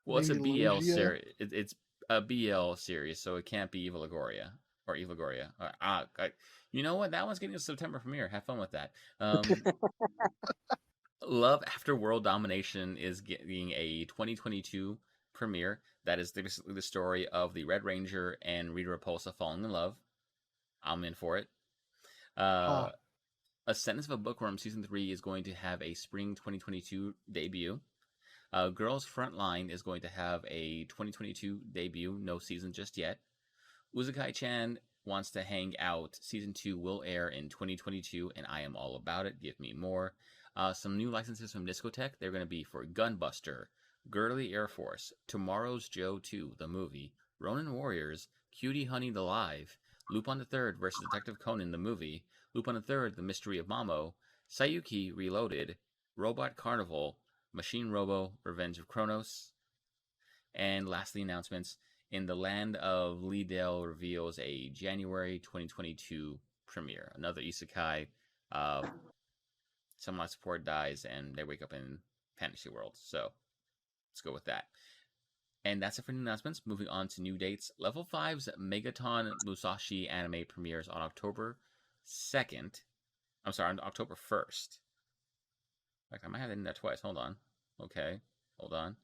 Well, it's a BL series. It's a BL series, so it can't be Eva Logoria or Eva Logoria. You know what? That one's getting a September premiere. Have fun with that. Love After World Domination is getting a 2022 premiere. That is basically the story of the Red Ranger and Rita Repulsa falling in love. I'm in for it. A Sentence of a Bookworm Season 3 is going to have a spring 2022 debut. Girls Frontline is going to have a 2022 debut. No season just yet. Uzukai-chan Wants to Hang Out Season 2 will air in 2022, and I am all about it. Give me more. Some new licenses from Discotech. They're going to be for Gunbuster, Girdly Air Force, Tomorrow's Joe 2, the movie, Ronin Warriors, Cutie Honey the Live, Lupin the Third vs. Detective Conan the movie, Lupin the Third, The Mystery of Mamo, Sayuki Reloaded, Robot Carnival, Machine Robo, Revenge of Kronos, and lastly, announcements. In the Land of Liddell reveals a January 2022 premiere. Another isekai. Some life support dies and they wake up in fantasy world. So let's go with that. And that's it for new announcements. Moving on to new dates. Level 5's Megaton Musashi anime premieres on October 2nd. I'm sorry, on October 1st. Like, I might have that in there twice. Hold on. Okay. Hold on.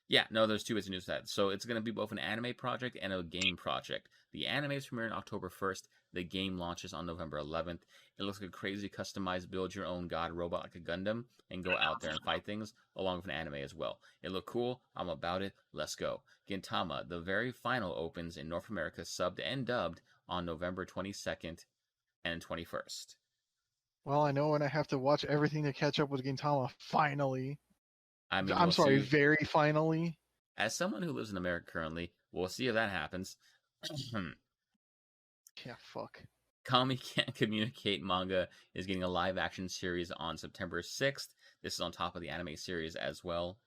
Yeah, no, there's two bits of news to that. So it's going to be both an anime project and a game project. The anime is premiering October 1st. The game launches on November 11th. It looks like a crazy customized build-your-own god robot like a Gundam and go out there and fight things, along with an anime as well. It looked cool. I'm about it. Let's go. Gintama, the very final, opens in North America, subbed and dubbed on November 22nd and 21st. Well, I know when I have to watch everything to catch up with Gintama, finally. I mean, I'm sorry, very finally. As someone who lives in America currently, we'll see if that happens. Yeah, fuck. Kami Can't Communicate manga is getting a live-action series on September 6th. This is on top of the anime series as well.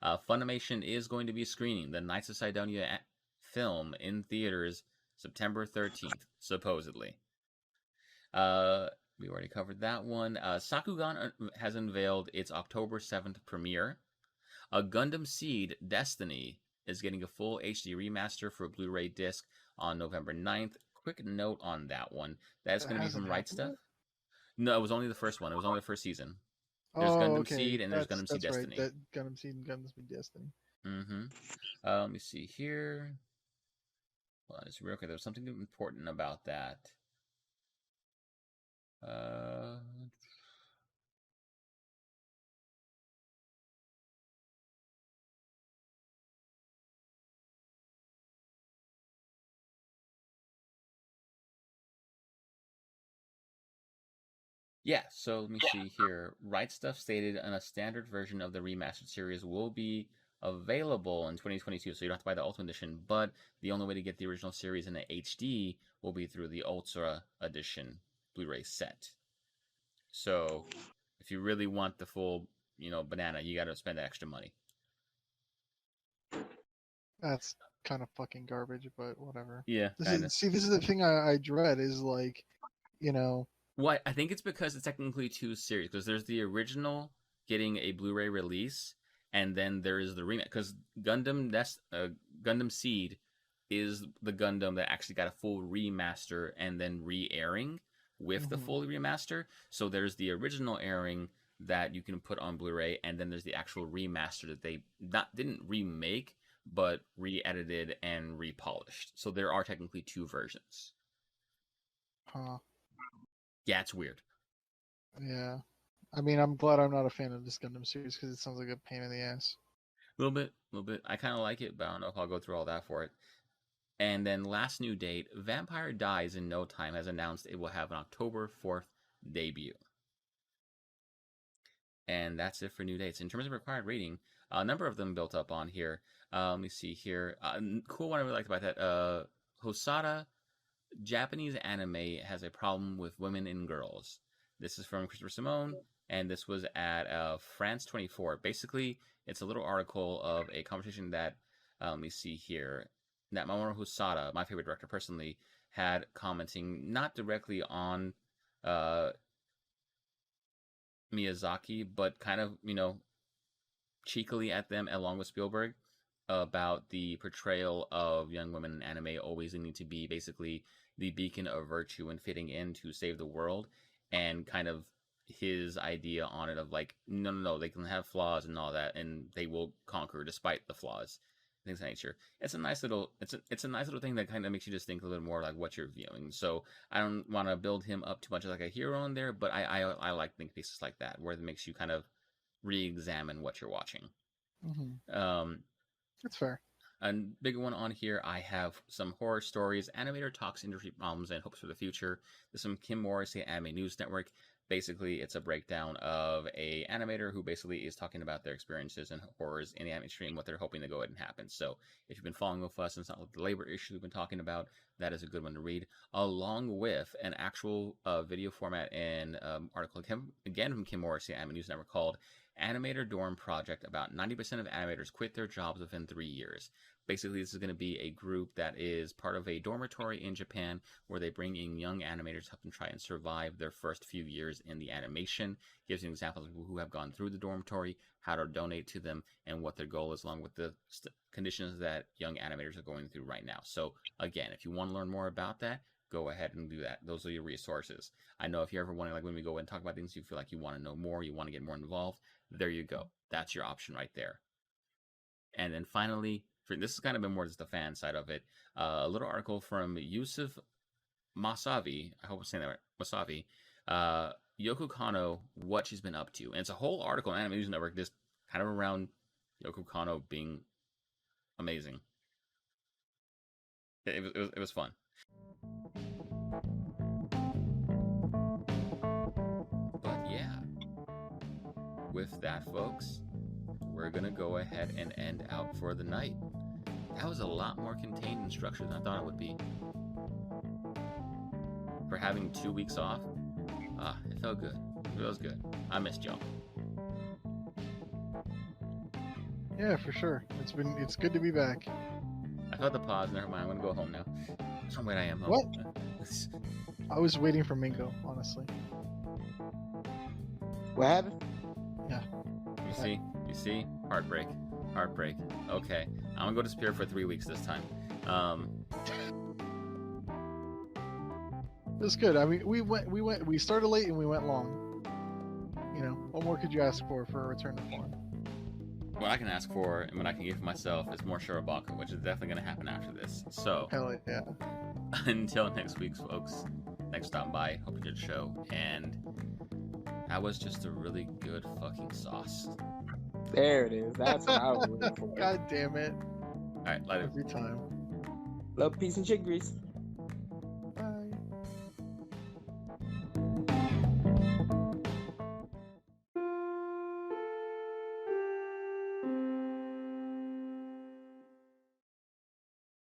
Funimation is going to be screening the Knights of Sidonia film in theaters September 13th, supposedly. We already covered that one. Sakugan has unveiled its October 7th premiere. Gundam Seed Destiny is getting a full HD remaster for a Blu-ray disc on November 9th. Quick note on that one. That's going to be from Right Stuff. No, it was only the first one. It was only the first season. There's Gundam Seed and there's Gundam Seed Destiny. That Gundam Seed and Gundam Seed Destiny. Mm-hmm. Let me see here. Hold on, just real quick. There's something important about that. Uh, Yeah, so let me see here. Right Stuff stated on a standard version of the remastered series will be available in 2022, so you don't have to buy the Ultimate Edition, but the only way to get the original series in the HD will be through the Ultra Edition Blu-ray set. So if you really want the full, banana, you got to spend that extra money. That's kind of fucking garbage, but whatever. Yeah, kind of. This is the thing I dread is like, you know. Well, I think it's because it's technically two series. Because there's the original getting a Blu-ray release, and then there is the remake. Because Gundam Seed is the Gundam that actually got a full remaster and then re-airing with the full remaster. So there's the original airing that you can put on Blu-ray, and then there's the actual remaster that they didn't remake, but re-edited and repolished. So there are technically two versions. Huh. Yeah, it's weird. Yeah. I mean, I'm glad I'm not a fan of this Gundam series because it sounds like a pain in the ass. A little bit. I kind of like it, but I don't know if I'll go through all that for it. And then last new date, Vampire Dies in No Time has announced it will have an October 4th debut. And that's it for new dates. In terms of required rating, a number of them built up on here. Let me see here. Cool one I really liked about that. Hosada Japanese anime has a problem with women and girls. This is from Christopher Simone, and this was at France 24. Basically, it's a little article of a conversation that, let me see here, that Mamoru Hosada, my favorite director personally, had commenting not directly on Miyazaki, but kind of, cheekily at them along with Spielberg about the portrayal of young women in anime always needing to be basically the beacon of virtue and fitting in to save the world, and kind of his idea on it of like, no, they can have flaws and all that, and they will conquer despite the flaws, things of that nature. It's a nice little thing that kind of makes you just think a little more like what you're viewing. So I don't want to build him up too much like a hero in there, but I like think pieces like that where it makes you kind of re-examine what you're watching. That's fair. A big one on here, I have some horror stories, animator talks industry problems and hopes for the future. There's some Kim Morrissey Anime News Network. Basically, it's a breakdown of a animator who basically is talking about their experiences and horrors in the anime stream, what they're hoping to go ahead and happen. So if you've been following with us and it's not like the labor issue we've been talking about, that is a good one to read, along with an actual video format and article, again from Kim Morrissey Anime News Network, called Animator Dorm Project. About 90% of animators quit their jobs within 3 years. Basically, this is going to be a group that is part of a dormitory in Japan where they bring in young animators to help them try and survive their first few years in the animation. Gives you examples of people who have gone through the dormitory, how to donate to them, and what their goal is, along with the conditions that young animators are going through right now. So, again, if you want to learn more about that, go ahead and do that. Those are your resources. I know if you're ever wondering, like when we go and talk about things, you feel like you want to know more, you want to get more involved, there you go. That's your option right there. And then finally, this has kind of been more just the fan side of it, a little article from Yusuf Masavi, I hope I'm saying that right, Masavi, Yoko Kanno, what she's been up to. And it's a whole article on Anime News Network just kind of around Yoko Kanno being amazing. It was fun. But yeah, with that, folks, we're going to go ahead and end out for the night. That was a lot more contained and structured than I thought it would be. For having 2 weeks off, it felt good. It feels good. I missed y'all. Yeah, for sure. It's good to be back. I felt the pause. Never mind. I'm gonna go home now. Oh, wait, I am home. What? I was waiting for Mingo, honestly. What happened? Yeah. You see? Heartbreak. Okay. I'm gonna go disappear for 3 weeks this time. It was good. I mean, we started late and we went long. You know, what more could you ask for a return to form? what I can ask for and what I can give for myself is more Shirobako, which is definitely going to happen after this. So, Hell yeah. until next week, folks, thanks for stopping by. Hope you did the show. And that was just a really good fucking sauce. There it is. That's what I was looking for. God damn it. All right, later. Every time. Love, peace, and chick grease.